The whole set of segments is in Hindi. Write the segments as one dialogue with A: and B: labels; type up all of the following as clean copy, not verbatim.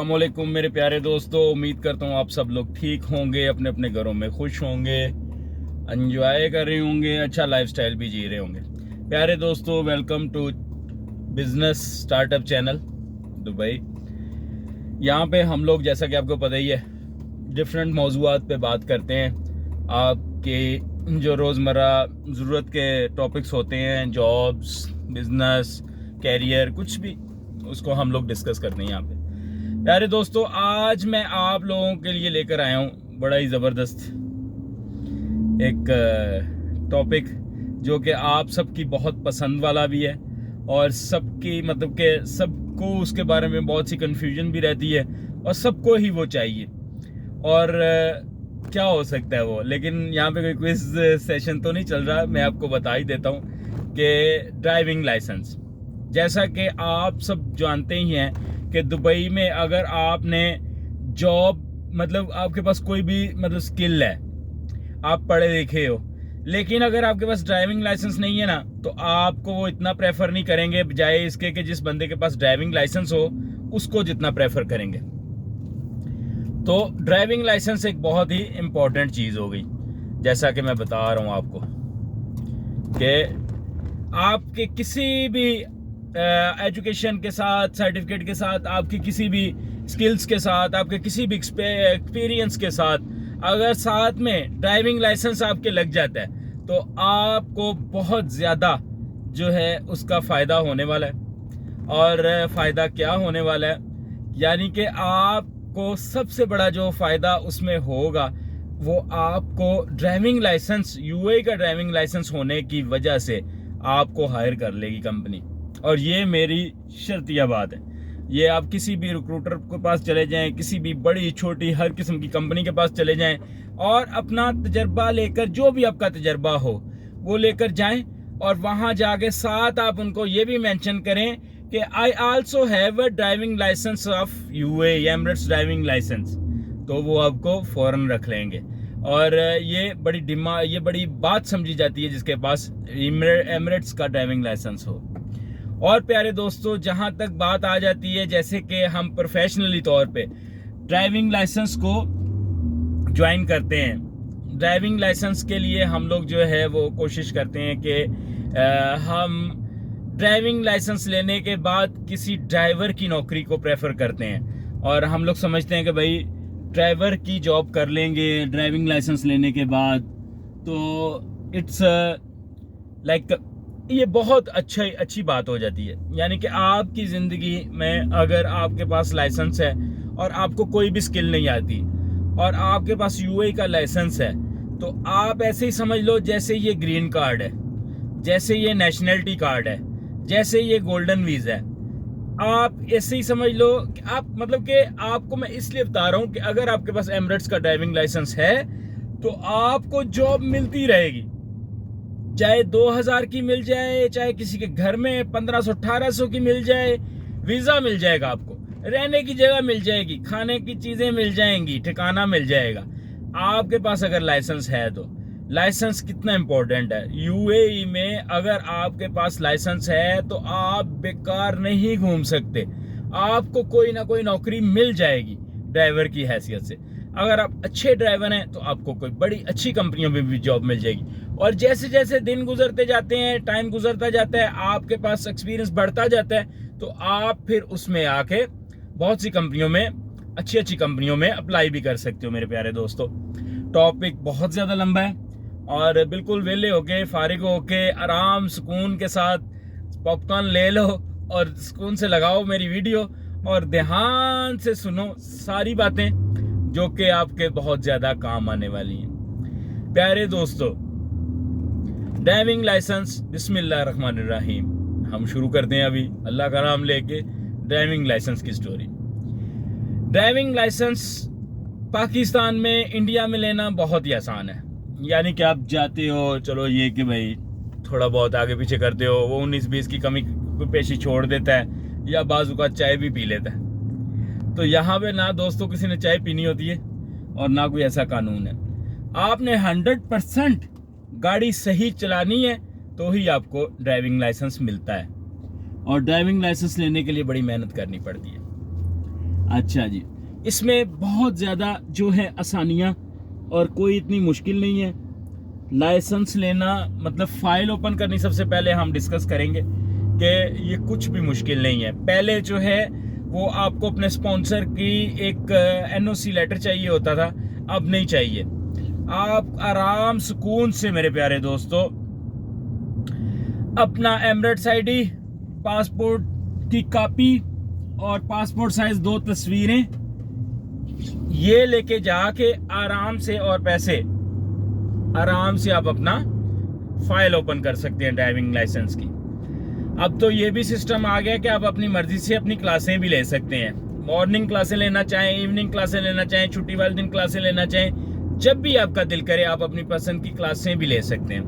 A: अस्सलामुअलैकुम मेरे प्यारे दोस्तों, उम्मीद करता हूँ आप सब लोग ठीक होंगे, अपने अपने घरों में खुश होंगे, एंजॉय कर रहे होंगे, अच्छा लाइफस्टाइल भी जी रहे होंगे। प्यारे दोस्तों, welcome to business startup channel Dubai. यहाँ पे हम लोग, जैसा कि आपको पता ही है, डिफरेंट मौज़ूआत पे बात करते हैं। आपके जो रोज़मर्रा ज़रूरत के टॉपिक्स होते हैं, जॉब्स, बिजनेस, कैरियर, कुछ भी, उसको हम लोग डिस्कस करते हैं यहाँ पे। प्यारे दोस्तों, आज मैं आप लोगों के लिए लेकर आया हूँ बड़ा ही ज़बरदस्त एक टॉपिक, जो कि आप सबकी बहुत पसंद वाला भी है और सबकी मतलब कि सबको उसके बारे में बहुत सी कन्फ्यूजन भी रहती है और सबको ही वो चाहिए। और क्या हो सकता है वो, लेकिन यहाँ पे कोई क्विज सेशन तो नहीं चल रहा। मैं आपको बता ही देता हूँ कि ड्राइविंग लाइसेंस, जैसा कि आप सब जानते ही हैं कि दुबई में अगर आपने जॉब, मतलब आपके पास कोई भी मतलब स्किल है, आप पढ़े लिखे हो, लेकिन अगर आपके पास ड्राइविंग लाइसेंस नहीं है ना, तो आपको वो इतना प्रेफर नहीं करेंगे, बजाय इसके कि जिस बंदे के पास ड्राइविंग लाइसेंस हो उसको जितना प्रेफर करेंगे। तो ड्राइविंग लाइसेंस एक बहुत ही इम्पोर्टेंट चीज़ हो गई, जैसा कि मैं बता रहा हूँ आपको कि आपके किसी भी एजुकेशन के साथ, सर्टिफिकेट के साथ, आपकी किसी भी स्किल्स के साथ, आपके किसी भी एक्सपीरियंस के साथ, अगर साथ में ड्राइविंग लाइसेंस आपके लग जाता है तो आपको बहुत ज़्यादा जो है उसका फ़ायदा होने वाला है। और फ़ायदा क्या होने वाला है, यानी कि आपको सबसे बड़ा जो फ़ायदा उसमें होगा वो आपको ड्राइविंग लाइसेंस, यूएई का ड्राइविंग लाइसेंस होने की वजह से आपको हायर कर लेगी कंपनी। और ये मेरी शर्तिया बात है। ये आप किसी भी रिक्रूटर के पास चले जाएं, किसी भी बड़ी छोटी हर किस्म की कंपनी के पास चले जाएं और अपना तजर्बा लेकर, जो भी आपका तजर्बा हो वो लेकर जाएं, और वहाँ जाके साथ आप उनको ये भी मेंशन करें कि I also have a driving licence of UAE, Emirates driving licence, तो वो आपको फ़ौरन रख लेंगे। और ये बड़ी बात समझी जाती है जिसके पास एमिरेट्स का ड्राइविंग लाइसेंस हो। और प्यारे दोस्तों, जहाँ तक बात आ जाती है, जैसे कि हम प्रोफेशनली तौर पे ड्राइविंग लाइसेंस को ज्वाइन करते हैं, ड्राइविंग लाइसेंस के लिए हम लोग जो है वो कोशिश करते हैं कि हम ड्राइविंग लाइसेंस लेने के बाद किसी ड्राइवर की नौकरी को प्रेफर करते हैं। और हम लोग समझते हैं कि भाई ड्राइवर की जॉब कर लेंगे ड्राइविंग लाइसेंस लेने के बाद, तो इट्स लाइक ये बहुत अच्छी बात हो जाती है। यानी कि आपकी ज़िंदगी में अगर आपके पास लाइसेंस है और आपको कोई भी स्किल नहीं आती और आपके पास यूएई का लाइसेंस है, तो आप ऐसे ही समझ लो जैसे ये ग्रीन कार्ड है, जैसे ये नेशनलिटी कार्ड है, जैसे ये गोल्डन वीज़ा है। आप ऐसे ही समझ लो कि आप, मतलब कि आपको मैं इसलिए बता रहा हूँ कि अगर आपके पास एमिरेट्स का ड्राइविंग लाइसेंस है तो आपको जॉब मिलती रहेगी, चाहे 2000 की मिल जाए, चाहे किसी के घर में 1500-1800 की मिल जाए, वीज़ा मिल जाएगा, आपको रहने की जगह मिल जाएगी, खाने की चीज़ें मिल जाएंगी, ठिकाना मिल जाएगा, आपके पास अगर लाइसेंस है तो। लाइसेंस कितना इम्पोर्टेंट है यूएई में। अगर आपके पास लाइसेंस है तो आप बेकार नहीं घूम सकते, आपको कोई ना कोई नौकरी मिल जाएगी ड्राइवर की हैसियत से। अगर आप अच्छे ड्राइवर हैं तो आपको कोई बड़ी अच्छी कंपनियों में भी जॉब मिल जाएगी। और जैसे जैसे दिन गुजरते जाते हैं, टाइम गुजरता जाता है, आपके पास एक्सपीरियंस बढ़ता जाता है, तो आप फिर उसमें आके बहुत सी कंपनियों में, अच्छी कंपनियों में अप्लाई भी कर सकते हो। मेरे प्यारे दोस्तों, टॉपिक बहुत ज़्यादा लंबा है और बिल्कुल वेले होके, फारिग होके, आराम सुकून के साथ पॉपकॉर्न ले लो और सुकून से लगाओ मेरी वीडियो और ध्यान से सुनो सारी बातें जो कि आपके बहुत ज़्यादा काम आने वाली हैं। प्यारे दोस्तों, ड्राइविंग लाइसेंस, बिस्मिल्लाहिर्रहमानिर्रहीम, हम शुरू करते हैं अभी अल्लाह का नाम लेके ड्राइविंग लाइसेंस की स्टोरी। ड्राइविंग लाइसेंस पाकिस्तान में, इंडिया में लेना बहुत ही आसान है। यानी कि आप जाते हो, चलो ये कि भाई थोड़ा बहुत आगे पीछे करते हो, वो 19-20 की कमी पेशी छोड़ देता है या बाजू का चाय भी पी लेता है। तो यहाँ पे ना दोस्तों किसी ने चाय पीनी होती है और ना कोई ऐसा कानून है। आपने 100% गाड़ी सही चलानी है तो ही आपको ड्राइविंग लाइसेंस मिलता है, और ड्राइविंग लाइसेंस लेने के लिए बड़ी मेहनत करनी पड़ती है। अच्छा जी, इसमें बहुत ज़्यादा जो है आसानियाँ और कोई इतनी मुश्किल नहीं है। लाइसेंस लेना मतलब फ़ाइल ओपन करनी सबसे पहले हम डिस्कस करेंगे कि ये कुछ भी मुश्किल नहीं है। पहले जो है वो आपको अपने स्पॉन्सर की एक एनओसी लेटर चाहिए होता था, अब नहीं चाहिए। आप आराम सुकून से मेरे प्यारे दोस्तों अपना एमरेट्स आईडी, पासपोर्ट की कॉपी और पासपोर्ट साइज 2 तस्वीरें ये लेके जाके आराम से और पैसे आराम से आप अपना फाइल ओपन कर सकते हैं ड्राइविंग लाइसेंस की। अब तो ये भी सिस्टम आ गया कि आप अपनी मर्जी से अपनी क्लासें भी ले सकते हैं। मॉर्निंग क्लासें लेना चाहें, इवनिंग क्लासें लेना चाहें, छुट्टी वाले दिन क्लासें लेना चाहें, जब भी आपका दिल करे आप अपनी पसंद की क्लासें भी ले सकते हैं।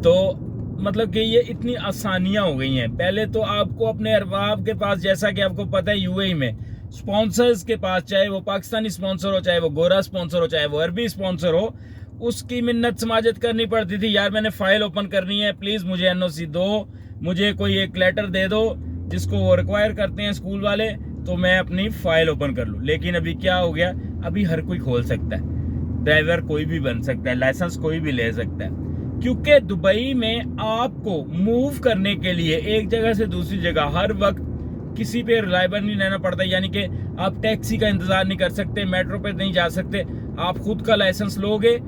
A: तो मतलब कि ये इतनी आसानियां हो गई हैं। पहले तो आपको अपने अरबाब के पास, जैसा कि आपको पता है यूएई में स्पॉन्सर्स के पास, चाहे वो पाकिस्तानी स्पॉन्सर हो, चाहे वो गोरा स्पॉन्सर हो, चाहे वो अरबी स्पॉन्सर हो, उसकी मिन्नत समाजत करनी पड़ती थी। यार मैंने फाइल ओपन करनी है, प्लीज़ मुझे एनओसी दो, मुझे कोई एक लेटर दे दो जिसको वो रिक्वायर करते हैं स्कूल वाले, तो मैं अपनी फाइल ओपन कर लूँ। लेकिन अभी क्या हो गया, अभी हर कोई खोल सकता है, ड्राइवर कोई भी बन सकता है, लाइसेंस कोई भी ले सकता है। क्योंकि दुबई में आपको मूव करने के लिए एक जगह से दूसरी जगह हर वक्त किसी पे रिलायबल नहीं रहना पड़ता। यानी कि आप टैक्सी का इंतजार नहीं कर सकते, मेट्रो पे नहीं जा सकते। आप खुद का लाइसेंस लोगे,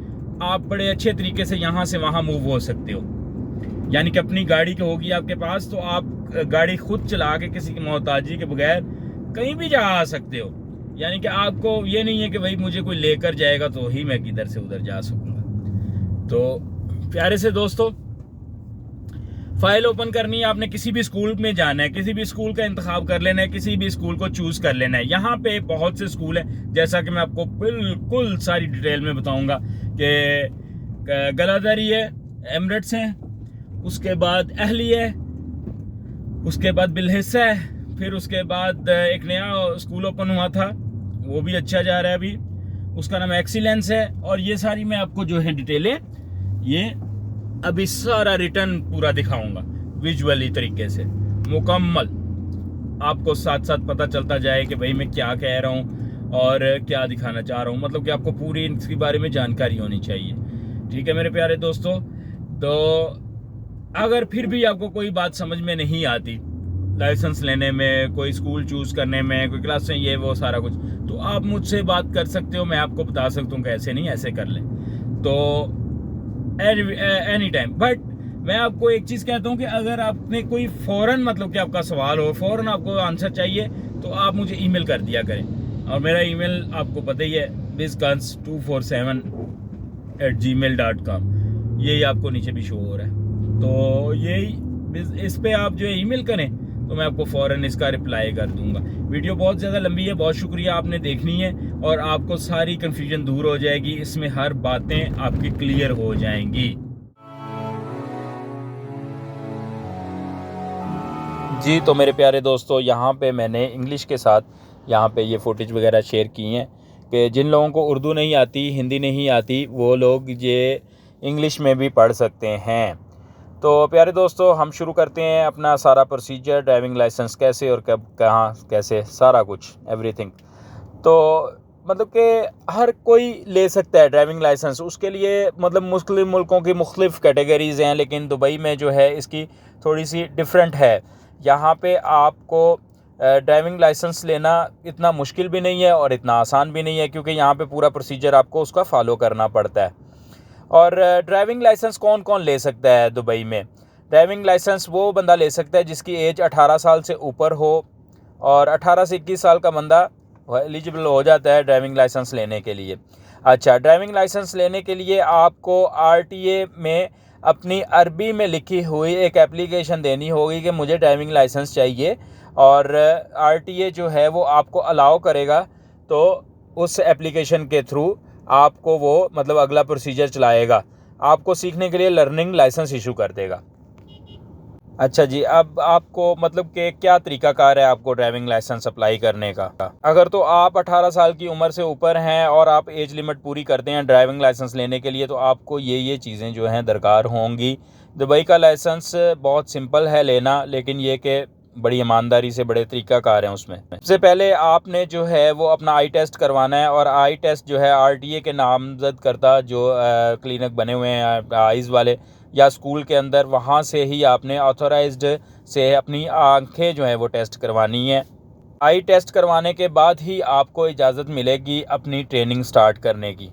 A: आप बड़े अच्छे तरीके से यहाँ से वहाँ मूव हो सकते हो। यानी कि अपनी गाड़ी की होगी आपके पास, तो आप गाड़ी खुद चला के किसी की मोहताजी के बगैर कहीं भी जा आ सकते हो। यानी कि आपको ये नहीं है कि भाई मुझे कोई लेकर जाएगा तो ही मैं किधर से उधर जा सकूंगा। तो प्यारे से दोस्तों, फाइल ओपन करनी है, आपने किसी भी स्कूल में जाना है, किसी भी स्कूल का इंतखाब कर लेना है, किसी भी स्कूल को चूज कर लेना है। यहाँ पे बहुत से स्कूल हैं, जैसा कि मैं आपको बिल्कुल सारी डिटेल में बताऊंगा कि गलादरी है, एमरेट्स है, उसके बाद अहली है, उसके बाद बिलहिस्सा है, फिर उसके बाद एक नया स्कूल ओपन हुआ था, वो भी अच्छा जा रहा है अभी, उसका नाम एक्सीलेंस है। और ये सारी मैं आपको जो है डिटेलें ये अभी सारा रिटर्न पूरा दिखाऊंगा विजुअली तरीके से, मुकम्मल आपको साथ साथ पता चलता जाए कि भाई मैं क्या कह रहा हूँ और क्या दिखाना चाह रहा हूँ। मतलब कि आपको पूरी इसके बारे में जानकारी होनी चाहिए। ठीक है मेरे प्यारे दोस्तों, तो अगर फिर भी आपको कोई बात समझ में नहीं आती लाइसेंस लेने में, कोई स्कूल चूज करने में, कोई क्लास में, ये वो सारा कुछ, तो आप मुझसे बात कर सकते हो, मैं आपको बता सकता हूँ कैसे नहीं ऐसे कर लें। तो एनी टाइम। बट मैं आपको एक चीज़ कहता हूँ कि अगर आपने कोई फ़ौरन मतलब कि आपका सवाल हो, फ़ौरन आपको आंसर चाहिए, तो आप मुझे ईमेल कर दिया करें। और मेरा ईमेल आपको पता ही है, bizguns247@gmail.com, यही आपको नीचे भी शो हो रहा है। तो यही इस पे आप जो है ईमेल करें तो मैं आपको फ़ौरन इसका रिप्लाई कर दूंगा। वीडियो बहुत ज़्यादा लंबी है, बहुत शुक्रिया आपने देखनी है, और आपको सारी कन्फ्यूजन दूर हो जाएगी, इसमें हर बातें आपकी क्लियर हो जाएंगी। जी तो मेरे प्यारे दोस्तों, यहाँ पे मैंने इंग्लिश के साथ यहाँ पे ये फुटेज वगैरह शेयर की हैं कि जिन लोगों को उर्दू नहीं आती, हिंदी नहीं आती, वो लोग ये इंग्लिश में भी पढ़ सकते हैं। तो प्यारे दोस्तों, हम शुरू करते हैं अपना सारा प्रोसीजर, ड्राइविंग लाइसेंस कैसे और कब कहाँ कैसे, सारा कुछ एवरीथिंग। तो मतलब कि हर कोई ले सकता है ड्राइविंग लाइसेंस। उसके लिए मतलब मुख्तलिफ मुल्कों की मुख्तलिफ कैटेगरीज़ हैं, लेकिन दुबई में जो है इसकी थोड़ी सी डिफरेंट है। यहाँ पे आपको ड्राइविंग लाइसेंस लेना इतना मुश्किल भी नहीं है और इतना आसान भी नहीं है, क्योंकि यहाँ पे पूरा प्रोसीजर आपको उसका फॉलो करना पड़ता है। और ड्राइविंग लाइसेंस कौन कौन ले सकता है दुबई में? ड्राइविंग लाइसेंस वो बंदा ले सकता है जिसकी एज 18 साल से ऊपर हो, और 18 से 21 साल का बंदा एलिजिबल हो जाता है ड्राइविंग लाइसेंस लेने के लिए। अच्छा, ड्राइविंग लाइसेंस लेने के लिए आपको आरटीए में अपनी अरबी में लिखी हुई एक एप्लीकेशन देनी होगी कि मुझे ड्राइविंग लाइसेंस चाहिए, और आरटीए जो है वो आपको अलाउ करेगा, तो उस एप्लीकेशन के थ्रू आपको वो मतलब अगला प्रोसीजर चलाएगा, आपको सीखने के लिए लर्निंग लाइसेंस इशू कर देगा। अच्छा जी, अब आपको मतलब कि क्या तरीकाकार है आपको ड्राइविंग लाइसेंस अप्लाई करने का? अगर तो आप 18 साल की उम्र से ऊपर हैं और आप एज लिमिट पूरी करते हैं ड्राइविंग लाइसेंस लेने के लिए, तो आपको ये चीज़ें जो हैं दरकार होंगी। दुबई का लाइसेंस बहुत सिंपल है लेना, लेकिन ये कि बड़ी ईमानदारी से, बड़े तरीक़ाकार हैं उसमें। सबसे पहले आपने जो है वो अपना आई टेस्ट करवाना है, और आई टेस्ट जो है आरटीए के नामज़द करता जो क्लिनिक बने हुए हैं आइज़ वाले या स्कूल के अंदर, वहाँ से ही आपने ऑथोराइज्ड से अपनी आंखें जो है वो टेस्ट करवानी है। आई टेस्ट करवाने के बाद ही आपको इजाज़त मिलेगी अपनी ट्रेनिंग स्टार्ट करने की।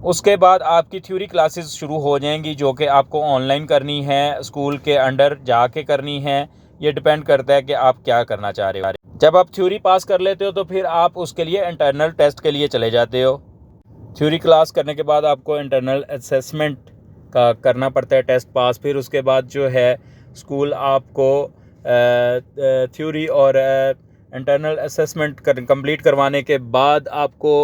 A: उसके बाद आपकी थ्योरी क्लासेस शुरू हो जाएंगी, जो कि आपको ऑनलाइन करनी है, स्कूल के अंडर जाके करनी है। ये डिपेंड करता है कि आप क्या करना चाह रहे हो। जब आप थ्योरी पास कर लेते हो तो फिर आप उसके लिए इंटरनल टेस्ट के लिए चले जाते हो। थ्योरी क्लास करने के बाद आपको इंटरनल असेसमेंट का करना पड़ता है, टेस्ट पास। फिर उसके बाद जो है स्कूल आपको थ्योरी और इंटरनल असेसमेंट कंप्लीट करवाने के बाद आपको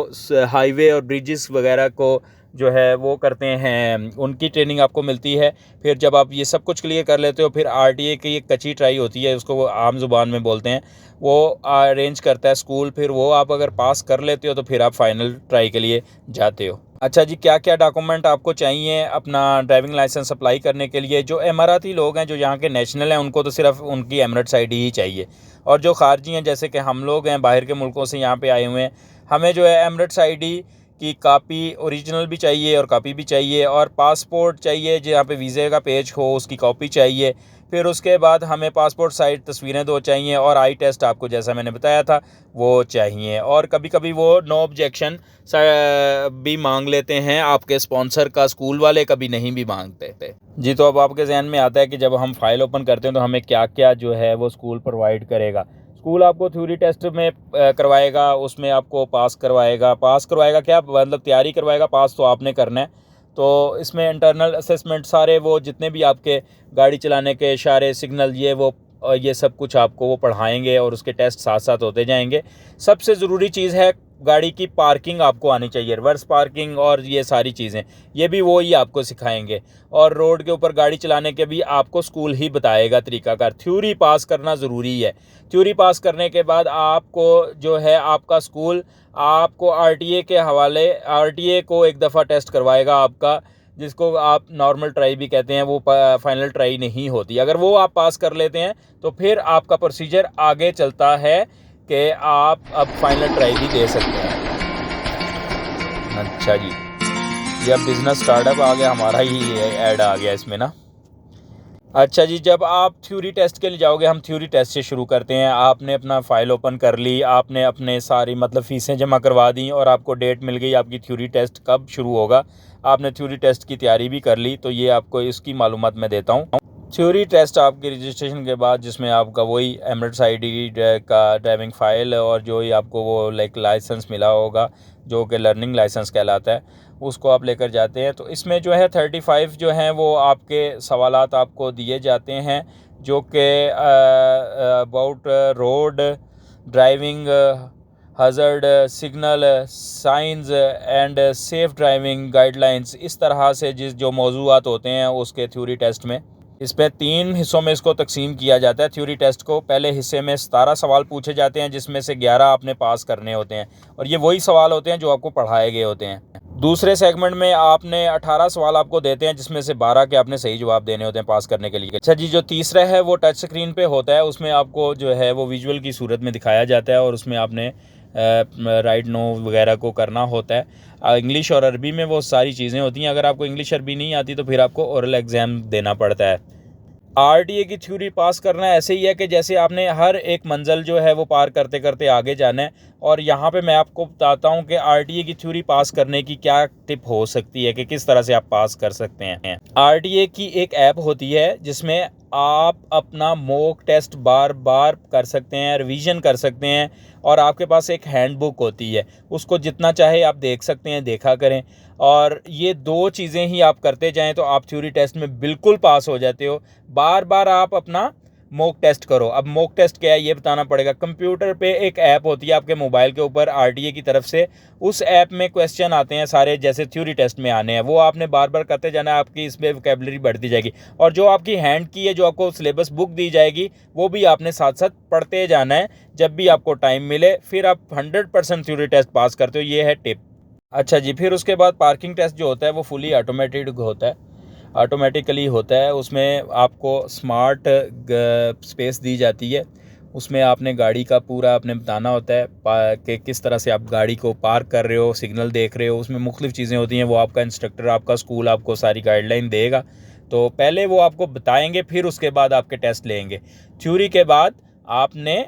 A: हाईवे और ब्रिजेस वगैरह को जो है वो करते हैं, उनकी ट्रेनिंग आपको मिलती है। फिर जब आप ये सब कुछ क्लियर कर लेते हो, फिर आरटीए की एक कच्ची ट्राई होती है, उसको वो आम ज़ुबान में बोलते हैं, वो अरेंज करता है स्कूल। फिर वो आप अगर पास कर लेते हो तो फिर आप फाइनल ट्राई के लिए जाते हो। अच्छा जी, क्या क्या डॉक्यूमेंट आपको चाहिए अपना ड्राइविंग लाइसेंस अप्लाई करने के लिए? जो इमाराती लोग हैं, जो यहाँ के नेशनल हैं, उनको तो सिर्फ उनकी एमिरेट्स आईडी ही चाहिए। और जो खारजी हैं, जैसे कि हम लोग हैं, बाहर के मुल्कों से यहाँ पे आए हुए हैं, हमें जो है एमिरेट्स आईडी की कापी ओरिजिनल भी चाहिए और कापी भी चाहिए, और पासपोर्ट चाहिए जहाँ पे वीज़े का पेज हो, उसकी कॉपी चाहिए। फिर उसके बाद हमें पासपोर्ट साइज तस्वीरें 2 चाहिए, और आई टेस्ट आपको जैसा मैंने बताया था वो चाहिए। और कभी कभी वो नो ऑब्जेक्शन भी मांग लेते हैं आपके स्पॉन्सर का, स्कूल वाले कभी नहीं भी मांगते थे जी। तो अब आपके जहन में आता है कि जब हम फाइल ओपन करते हैं तो हमें क्या क्या जो है वो स्कूल प्रोवाइड करेगा। स्कूल आपको थ्योरी टेस्ट में करवाएगा, उसमें आपको पास करवाएगा क्या मतलब तैयारी करवाएगा, पास तो आपने करना है। तो इसमें इंटरनल असेसमेंट सारे वो जितने भी आपके गाड़ी चलाने के इशारे, सिग्नल, ये सब कुछ आपको वो पढ़ाएंगे, और उसके टेस्ट साथ साथ होते जाएंगे। सबसे ज़रूरी चीज़ है गाड़ी की पार्किंग आपको आनी चाहिए, रिवर्स पार्किंग और ये सारी चीज़ें, ये भी वो ही आपको सिखाएंगे। और रोड के ऊपर गाड़ी चलाने के भी आपको स्कूल ही बताएगा तरीकाकार। थ्योरी पास करना ज़रूरी है। थ्योरी पास करने के बाद आपको जो है आपका स्कूल आपको आरटीए के हवाले, आरटीए को एक दफ़ा टेस्ट करवाएगा आपका, जिसको आप नॉर्मल ट्राई भी कहते हैं, वो फाइनल ट्राई नहीं होती। अगर वो आप पास कर लेते हैं तो फिर आपका प्रोसीजर आगे चलता है कि आप अब फाइनल ट्राई भी दे सकते हैं। अच्छा जी, ये अब बिज़नेस स्टार्टअप आ गया, हमारा ही ऐड आ गया इसमें ना। अच्छा जी, जब आप थ्योरी टेस्ट के लिए जाओगे, हम थ्योरी टेस्ट से शुरू करते हैं। आपने अपना फ़ाइल ओपन कर ली, आपने अपने सारी मतलब फ़ीसें जमा करवा दी, और आपको डेट मिल गई आपकी थ्योरी टेस्ट कब शुरू होगा। आपने थ्योरी टेस्ट की तैयारी भी कर ली, तो ये आपको इसकी मालूमात मैं देता हूँ। थ्योरी टेस्ट आपके रजिस्ट्रेशन के बाद, जिसमें आपका वही एमिरेट्स आईडी का ड्राइविंग फ़ाइल और जो ही आपको वो लाइसेंस मिला होगा, जो कि लर्निंग लाइसेंस कहलाता है, उसको आप लेकर जाते हैं। तो इसमें जो है 35 जो हैं वो आपके सवालात आपको दिए जाते हैं, जो कि about road driving, hazard, signal, science and safe driving guidelines, इस तरह से जो मौज़ूआत होते हैं उसके थ्योरी टेस्ट में। इसमें 3 हिस्सों में इसको तकसीम किया जाता है थ्योरी टेस्ट को। पहले हिस्से में 17 सवाल पूछे जाते हैं, जिसमें से 11 आपने पास करने होते हैं, और ये वही सवाल होते हैं जो आपको पढ़ाए गए होते हैं। दूसरे सेगमेंट में आपने 18 सवाल आपको देते हैं, जिसमें से 12 के आपने सही जवाब देने होते हैं पास करने के लिए। अच्छा जी, जो तीसरा है वो टच स्क्रीन पे होता है, उसमें आपको जो है वो विजुअल की सूरत में दिखाया जाता है, और उसमें आपने राइट नो वगैरह को करना होता है। इंग्लिश और अरबी में वो सारी चीज़ें होती हैं। अगर आपको इंग्लिश अरबी नहीं आती तो फिर आपको ओरल एग्ज़ाम देना पड़ता है। आरटीए की थ्योरी पास करना ऐसे ही है कि जैसे आपने हर एक मंजिल जो है वो पार करते करते आगे जाना है। और यहाँ पे मैं आपको बताता हूँ कि आरटीए की थ्योरी पास करने की क्या टिप हो सकती है, कि किस तरह से आप पास कर सकते हैं। आरटीए की एक ऐप होती है जिसमें आप अपना मॉक टेस्ट बार बार कर सकते हैं, रिवीजन कर सकते हैं, और आपके पास एक हैंडबुक होती है, उसको जितना चाहे आप देख सकते हैं, देखा करें। और ये 2 चीज़ें ही आप करते जाएं तो आप थ्योरी टेस्ट में बिल्कुल पास हो जाते हो। बार बार आप अपना मॉक टेस्ट करो। अब मॉक टेस्ट क्या है ये बताना पड़ेगा। कंप्यूटर पे एक ऐप होती है आपके मोबाइल के ऊपर आरटीए की तरफ से, उस ऐप में क्वेश्चन आते हैं सारे जैसे थ्योरी टेस्ट में आने हैं, वो आपने बार बार करते जाना है, आपकी इसमें वोकैबुलरी बढ़ती जाएगी। और जो आपकी हैंड की है, जो आपको सिलेबस बुक दी जाएगी, वो भी आपने साथ साथ पढ़ते जाना है जब भी आपको टाइम मिले, फिर आप 100% थ्योरी टेस्ट पास करते हो। ये है टिप। अच्छा जी, फिर उसके बाद पार्किंग टेस्ट जो होता है वो फुली ऑटोमेटेड होता है, ऑटोमेटिकली होता है। उसमें आपको स्मार्ट स्पेस दी जाती है, उसमें आपने गाड़ी का पूरा आपने बताना होता है कि किस तरह से आप गाड़ी को पार्क कर रहे हो, सिग्नल देख रहे हो। उसमें मुख्तलिफ़ चीज़ें होती हैं, वो आपका इंस्ट्रक्टर, आपका स्कूल आपको सारी गाइडलाइन देगा। तो पहले वो आपको बताएंगे, फिर उसके बाद आपके टेस्ट लेंगे। थ्योरी के बाद आपने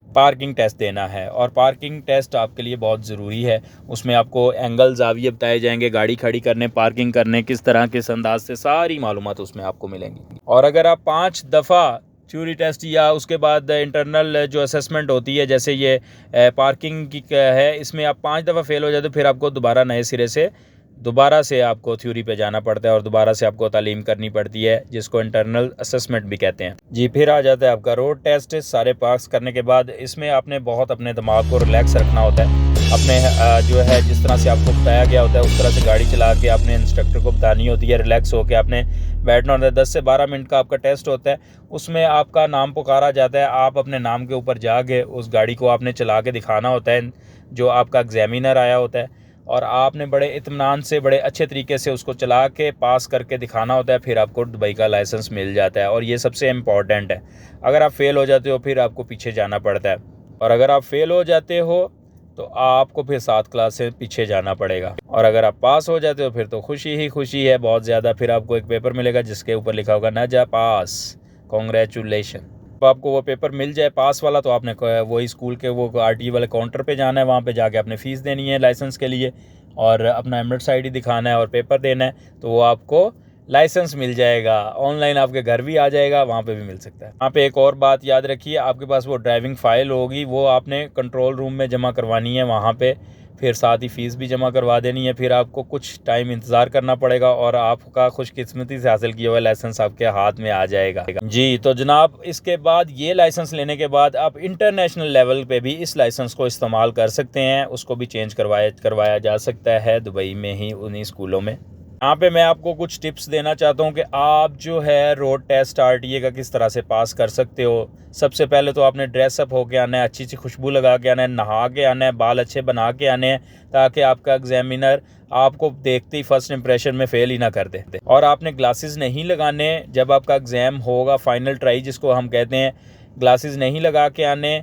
A: पार्किंग टेस्ट देना है, और पार्किंग टेस्ट आपके लिए बहुत ज़रूरी है। उसमें आपको एंगल ज़ाविये बताए जाएंगे, गाड़ी खड़ी करने, पार्किंग करने, किस तरह किस अंदाज से, सारी मालूमात उसमें आपको मिलेंगी। और अगर आप 5 दफ़ा थ्योरी टेस्ट या उसके बाद इंटरनल जो असेसमेंट होती है, जैसे ये पार्किंग की है, इसमें आप 5 दफ़ा फेल हो जाते, फिर आपको दोबारा से आपको थ्योरी पे जाना पड़ता है और दोबारा से आपको तालीम करनी पड़ती है, जिसको इंटरनल असेसमेंट भी कहते हैं जी। फिर आ जाता है आपका रोड टेस्ट। सारे पास करने के बाद इसमें आपने बहुत अपने दिमाग को रिलैक्स रखना होता है। अपने जो है जिस तरह से आपको बताया गया होता है उस तरह से गाड़ी चला के आपने इंस्ट्रक्टर को बतानी होती है, रिलैक्स होकर आपने बैठना होता है। 10 से 12 मिनट का आपका टेस्ट होता है। उसमें आपका नाम पुकारा जाता है, आप अपने नाम के ऊपर जाके उस गाड़ी को आपने चला के दिखाना होता है, जो आपका एग्जामिनर आया होता है, और आपने बड़े इत्मीनान से, बड़े अच्छे तरीके से उसको चला के पास करके दिखाना होता है। फिर आपको दुबई का लाइसेंस मिल जाता है, और ये सबसे इम्पॉर्टेंट है। अगर आप फेल हो जाते हो फिर आपको पीछे जाना पड़ता है, और अगर आप फेल हो जाते हो तो आपको फिर 7 क्लास से पीछे जाना पड़ेगा। और अगर आप पास हो जाते हो फिर तो खुशी ही खुशी है बहुत ज़्यादा। फिर आपको एक पेपर मिलेगा जिसके ऊपर लिखा होगा नजा पास, कॉन्ग्रेचुलेशन। तो आपको वो पेपर मिल जाए पास वाला, तो आपने वही स्कूल के वो RTE वाले काउंटर पे जाना है, वहाँ पे जाके आपने फ़ीस देनी है लाइसेंस के लिए, और अपना एमरेट्स ID दिखाना है और पेपर देना है, तो वो आपको लाइसेंस मिल जाएगा। ऑनलाइन आपके घर भी आ जाएगा, वहाँ पे भी मिल सकता है। वहाँ पे एक और बात याद रखिए, आपके पास वो ड्राइविंग फ़ाइल होगी, वो आपने कंट्रोल रूम में जमा करवानी है वहाँ पे, फिर साथ ही फ़ीस भी जमा करवा देनी है। फिर आपको कुछ टाइम इंतज़ार करना पड़ेगा, और आपका खुशकिस्मती से हासिल किया हुआ लाइसेंस आपके हाथ में आ जाएगा जी। तो जनाब, इसके बाद ये लाइसेंस लेने के बाद आप इंटरनेशनल लेवल पे भी इस लाइसेंस को इस्तेमाल कर सकते हैं। उसको भी चेंज करवाया जा सकता है दुबई में ही, उन्हीं स्कूलों में। यहाँ पे मैं आपको कुछ टिप्स देना चाहता हूँ कि आप जो है रोड टेस्ट RTA का किस तरह से पास कर सकते हो। सबसे पहले तो आपने ड्रेसअप होके आना है, अच्छी सी खुशबू लगा के आना है, नहा के आना है, बाल अच्छे बना के आने हैं, ताकि आपका एग्जामिनर आपको देखते ही फर्स्ट इंप्रेशन में फ़ेल ही ना कर दे। और आपने ग्लासेस नहीं लगाने जब आपका एग्ज़ाम होगा, फाइनल ट्राई जिसको हम कहते हैं, ग्लासेस नहीं लगा के आने,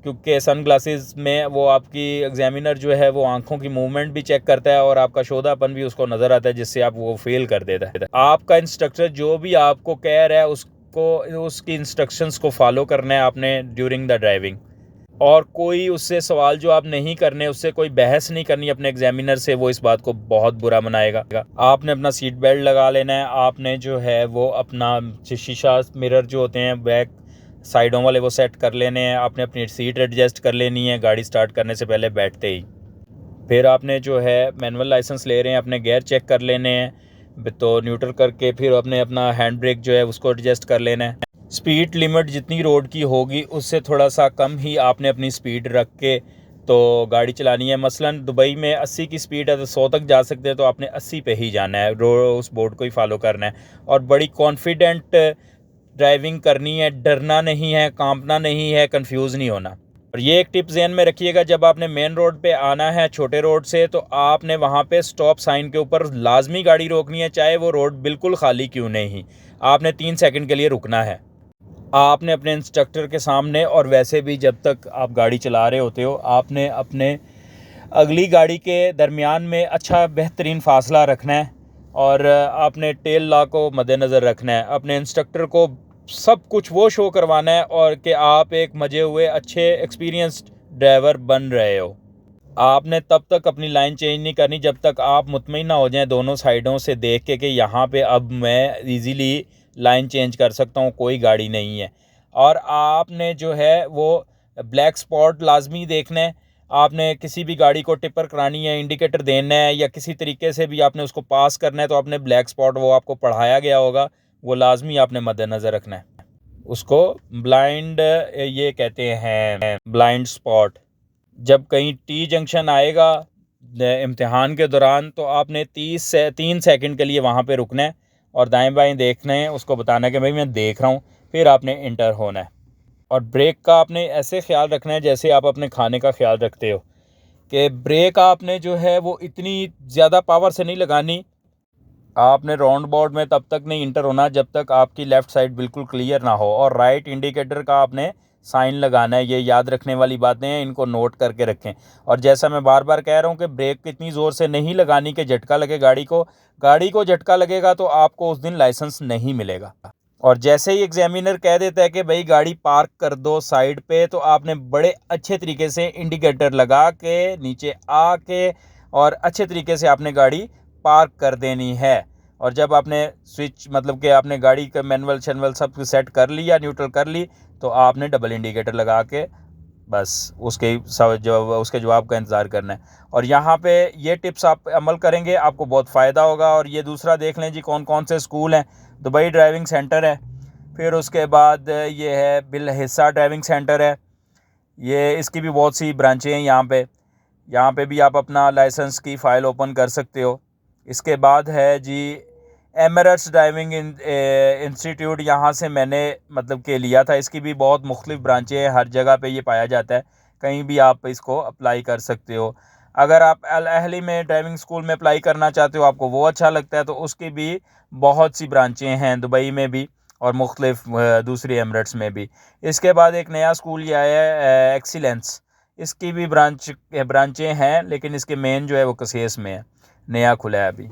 A: क्योंकि सन ग्लासेस में वो आपकी एग्जामिनर जो है वो आंखों की मूवमेंट भी चेक करता है, और आपका शोधापन भी उसको नज़र आता है, जिससे आप वो फेल कर देता है। आपका इंस्ट्रक्टर जो भी आपको कह रहा है उसकी इंस्ट्रक्शंस को फॉलो करना है आपने ड्यूरिंग द ड्राइविंग, और कोई उससे सवाल जो आप नहीं करने, उससे कोई बहस नहीं करनी अपने एग्जामिनर से, वो इस बात को बहुत बुरा मनाएगा। आपने अपना सीट बेल्ट लगा लेना है, आपने जो है वो अपना शीशा मिरर जो होते हैं बैक साइडों वाले वो सेट कर लेने हैं, आपने अपनी सीट एडजस्ट कर लेनी है गाड़ी स्टार्ट करने से पहले बैठते ही। फिर आपने जो है मैनुअल लाइसेंस ले रहे हैं, अपने गियर चेक कर लेने हैं, तो न्यूट्रल करके फिर आपने अपना हैंड ब्रेक जो है उसको एडजस्ट कर लेना है। स्पीड लिमिट जितनी रोड की होगी उससे थोड़ा सा कम ही आपने अपनी स्पीड रख के तो गाड़ी चलानी है। मसलन दुबई में 80 की स्पीड है तो 100 तक जा सकते हैं, तो आपने 80 पे ही जाना है, उस बोर्ड को ही फॉलो करना है, और बड़ी कॉन्फिडेंट ड्राइविंग करनी है, डरना नहीं है, कांपना नहीं है, कंफ्यूज नहीं होना। और ये एक टिप ध्यान में रखिएगा, जब आपने मेन रोड पे आना है छोटे रोड से, तो आपने वहाँ पे स्टॉप साइन के ऊपर लाजमी गाड़ी रोकनी है, चाहे वो रोड बिल्कुल खाली क्यों नहीं। आपने 3 सेकंड के लिए रुकना है। आपने अपने इंस्ट्रक्टर के सामने, और वैसे भी जब तक आप गाड़ी चला रहे होते हो, आपने अपने अगली गाड़ी के दरमियान में अच्छा बेहतरीन फासला रखना है, और आपने टेल लॉ को मद्देनज़र रखना है। अपने इंस्ट्रक्टर को सब कुछ वो शो करवाना है, और कि आप एक मजे हुए अच्छे एक्सपीरियंस्ड ड्राइवर बन रहे हो। आपने तब तक अपनी लाइन चेंज नहीं करनी जब तक आप मुतमईन ना हो जाएं दोनों साइडों से देख के कि यहाँ पे अब मैं इजीली लाइन चेंज कर सकता हूँ, कोई गाड़ी नहीं है। और आपने जो है वो ब्लैक स्पॉट लाजमी देखना है। आपने किसी भी गाड़ी को टिपर करानी है, इंडिकेटर देना है, या किसी तरीके से भी आपने उसको पास करना है, तो आपने ब्लैक स्पॉट वो आपको पढ़ाया गया होगा, वो लाजमी आपने मद्देनज़र रखना है। उसको ब्लाइंड ये कहते हैं, ब्लाइंड स्पॉट। जब कहीं T जंक्शन आएगा इम्तिहान के दौरान, तो आपने 3 सेकंड के लिए वहाँ पे रुकना है, और दाएं बाएं देखना है, उसको बताना है कि भाई मैं देख रहा हूँ, फिर आपने इंटर होना है। और ब्रेक का आपने ऐसे ख्याल रखना है जैसे आप अपने खाने का ख्याल रखते हो, कि ब्रेक आपने जो है वो इतनी ज़्यादा पावर से नहीं लगानी। आपने राउंड बोर्ड में तब तक नहीं इंटर होना जब तक आपकी लेफ़्ट साइड बिल्कुल क्लियर ना हो, और राइट इंडिकेटर का आपने साइन लगाना है। ये याद रखने वाली बातें हैं, इनको नोट करके रखें। और जैसा मैं बार बार कह रहा हूँ कि ब्रेक इतनी ज़ोर से नहीं लगानी कि झटका लगे गाड़ी को झटका लगेगा तो आपको उस दिन लाइसेंस नहीं मिलेगा। और जैसे ही एग्जामिनर कह देता है कि भाई गाड़ी पार्क कर दो साइड पे, तो आपने बड़े अच्छे तरीके से इंडिकेटर लगा के नीचे आके और अच्छे तरीके से आपने गाड़ी पार्क कर देनी है। और जब आपने स्विच मतलब कि आपने गाड़ी का मैनुअल शैनुअल सब सेट कर लिया, न्यूट्रल कर ली, तो आपने डबल इंडिकेटर लगा के बस उसके जवाब का इंतज़ार करना है। और यहाँ पे ये टिप्स आप अमल करेंगे आपको बहुत फ़ायदा होगा। और ये दूसरा देख लें जी कौन कौन से स्कूल हैं। दुबई ड्राइविंग सेंटर है, फिर उसके बाद ये है बिल हिस्सा ड्राइविंग सेंटर है, ये इसकी भी बहुत सी ब्रांचें हैं यहाँ पे भी आप अपना लाइसेंस की फ़ाइल ओपन कर सकते हो। इसके बाद है जी एमिरेट्स ड्राइविंग इंस्टीट्यूट, यहाँ से मैंने मतलब के लिया था। इसकी भी बहुत मुख्तलिफ ब्रांचें हैं, हर जगह पे ये पाया जाता है, कहीं भी आप इसको अप्लाई कर सकते हो। अगर आप अल अहली में ड्राइविंग स्कूल में अप्लाई करना चाहते हो, आपको वो अच्छा लगता है, तो उसकी भी बहुत सी ब्रांचें हैं दुबई में भी और मुख्तलिफ दूसरी एमिरेट्स में भी। इसके बाद एक नया स्कूल ये आया है एक्सीलेंस, इसकी भी ब्रांचें हैं, लेकिन इसके मेन जो है वो कसेस में है, नया खुला है अभी।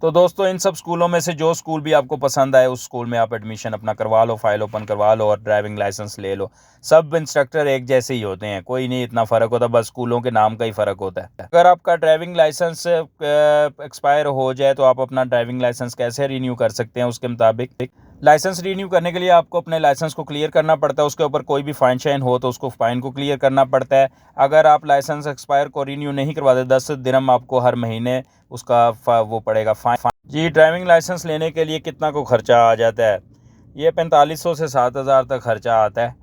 A: तो दोस्तों इन सब स्कूलों में से जो स्कूल भी आपको पसंद आए उस स्कूल में आप एडमिशन अपना करवा लो, फाइल ओपन करवा लो और ड्राइविंग लाइसेंस ले लो। सब इंस्ट्रक्टर एक जैसे ही होते हैं, कोई नहीं इतना फ़र्क होता, बस स्कूलों के नाम का ही फ़र्क होता है। अगर आपका ड्राइविंग लाइसेंस एक्सपायर हो जाए तो आप अपना ड्राइविंग लाइसेंस कैसे रीन्यू कर सकते हैं, उसके मुताबिक लाइसेंस रीन्यू करने के लिए आपको अपने लाइसेंस को क्लियर करना पड़ता है। उसके ऊपर कोई भी फाइन शाइन हो तो उसको फाइन को क्लियर करना पड़ता है। अगर आप लाइसेंस एक्सपायर को रीन्यू नहीं करवाते, 10 दिरहम आपको हर महीने उसका वो पड़ेगा फाइन। जी ड्राइविंग लाइसेंस लेने के लिए कितना को ख़र्चा आ जाता है? ये 4500 से 7000 तक ख़र्चा आता है,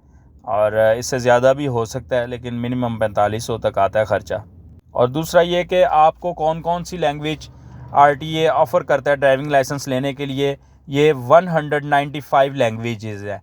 A: और इससे ज़्यादा भी हो सकता है, लेकिन मिनिमम 4500 तक आता है ख़र्चा। और दूसरा ये कि आपको कौन कौन सी लैंग्वेज RTA ऑफ़र करता है ड्राइविंग लाइसेंस लेने के लिए। ये 195 लैंग्वेजेस है।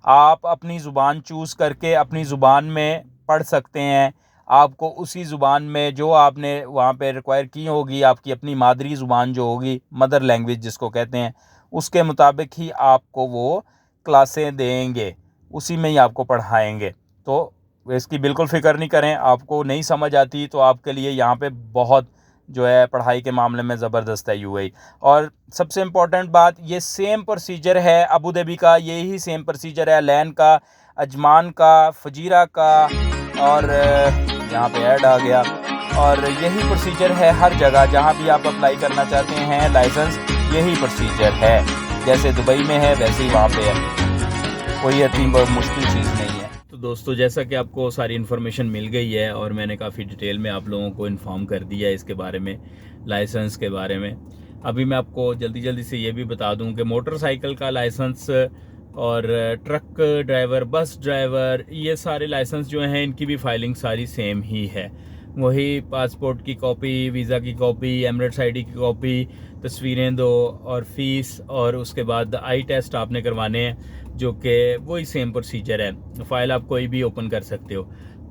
A: आप अपनी ज़ुबान चूज़ करके अपनी ज़ुबान में पढ़ सकते हैं। आपको उसी ज़ुबान में जो आपने वहाँ पे रिक्वायर की होगी, आपकी अपनी मादरी ज़ुबान जो होगी, मदर लैंग्वेज जिसको कहते हैं, उसके मुताबिक ही आपको वो क्लासें देंगे, उसी में ही आपको पढ़ाएंगे। तो इसकी बिल्कुल फ़िक्र नहीं करें। आपको नहीं समझ आती तो आपके लिए यहाँ पे बहुत जो है पढ़ाई के मामले में ज़बरदस्त है UAE। और सबसे इम्पॉर्टेंट बात, ये सेम प्रोसीजर है अबू धाबी का, यही सेम प्रोसीजर है लैन का, अजमान का, फजीरा का, और यहाँ पे ऐड आ गया। और यही प्रोसीजर है हर जगह जहाँ भी आप अप्लाई करना चाहते हैं लाइसेंस, यही प्रोसीजर है। जैसे दुबई में है वैसे ही वहाँ पे है, कोई इतनी मुश्किल चीज़ नहीं है। तो दोस्तों जैसा कि आपको सारी इन्फॉर्मेशन मिल गई है और मैंने काफ़ी डिटेल में आप लोगों को इन्फॉर्म कर दिया है इसके बारे में, लाइसेंस के बारे में। अभी मैं आपको जल्दी से ये भी बता दूं कि मोटरसाइकिल का लाइसेंस और ट्रक ड्राइवर, बस ड्राइवर, ये सारे लाइसेंस जो हैं इनकी भी फाइलिंग सारी सेम ही है। वही पासपोर्ट की कॉपी, वीज़ा की कॉपी, एमिरेट्स ID की कॉपी, तस्वीरें दो और फ़ीस, और उसके बाद आई टेस्ट आपने करवाने हैं, जो कि वही सेम प्रोसीजर है। फ़ाइल आप कोई भी ओपन कर सकते हो।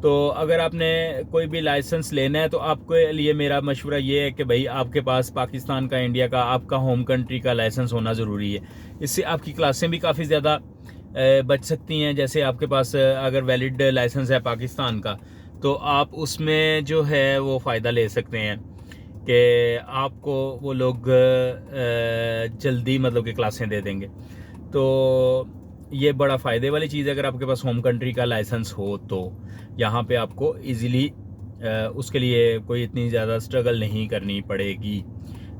A: तो अगर आपने कोई भी लाइसेंस लेना है तो आपके लिए मेरा मशवरा ये है कि भाई आपके पास पाकिस्तान का, इंडिया का, आपका होम कंट्री का लाइसेंस होना ज़रूरी है। इससे आपकी क्लासें भी काफ़ी ज़्यादा बच सकती हैं। जैसे आपके पास अगर वैलिड लाइसेंस है पाकिस्तान का, तो आप उसमें जो है वो फ़ायदा ले सकते हैं कि आपको वो लोग जल्दी मतलब कि क्लासें दे देंगे। तो ये बड़ा फ़ायदे वाली चीज़ है अगर आपके पास होम कंट्री का लाइसेंस हो तो। यहाँ पे आपको इजीली उसके लिए कोई इतनी ज़्यादा स्ट्रगल नहीं करनी पड़ेगी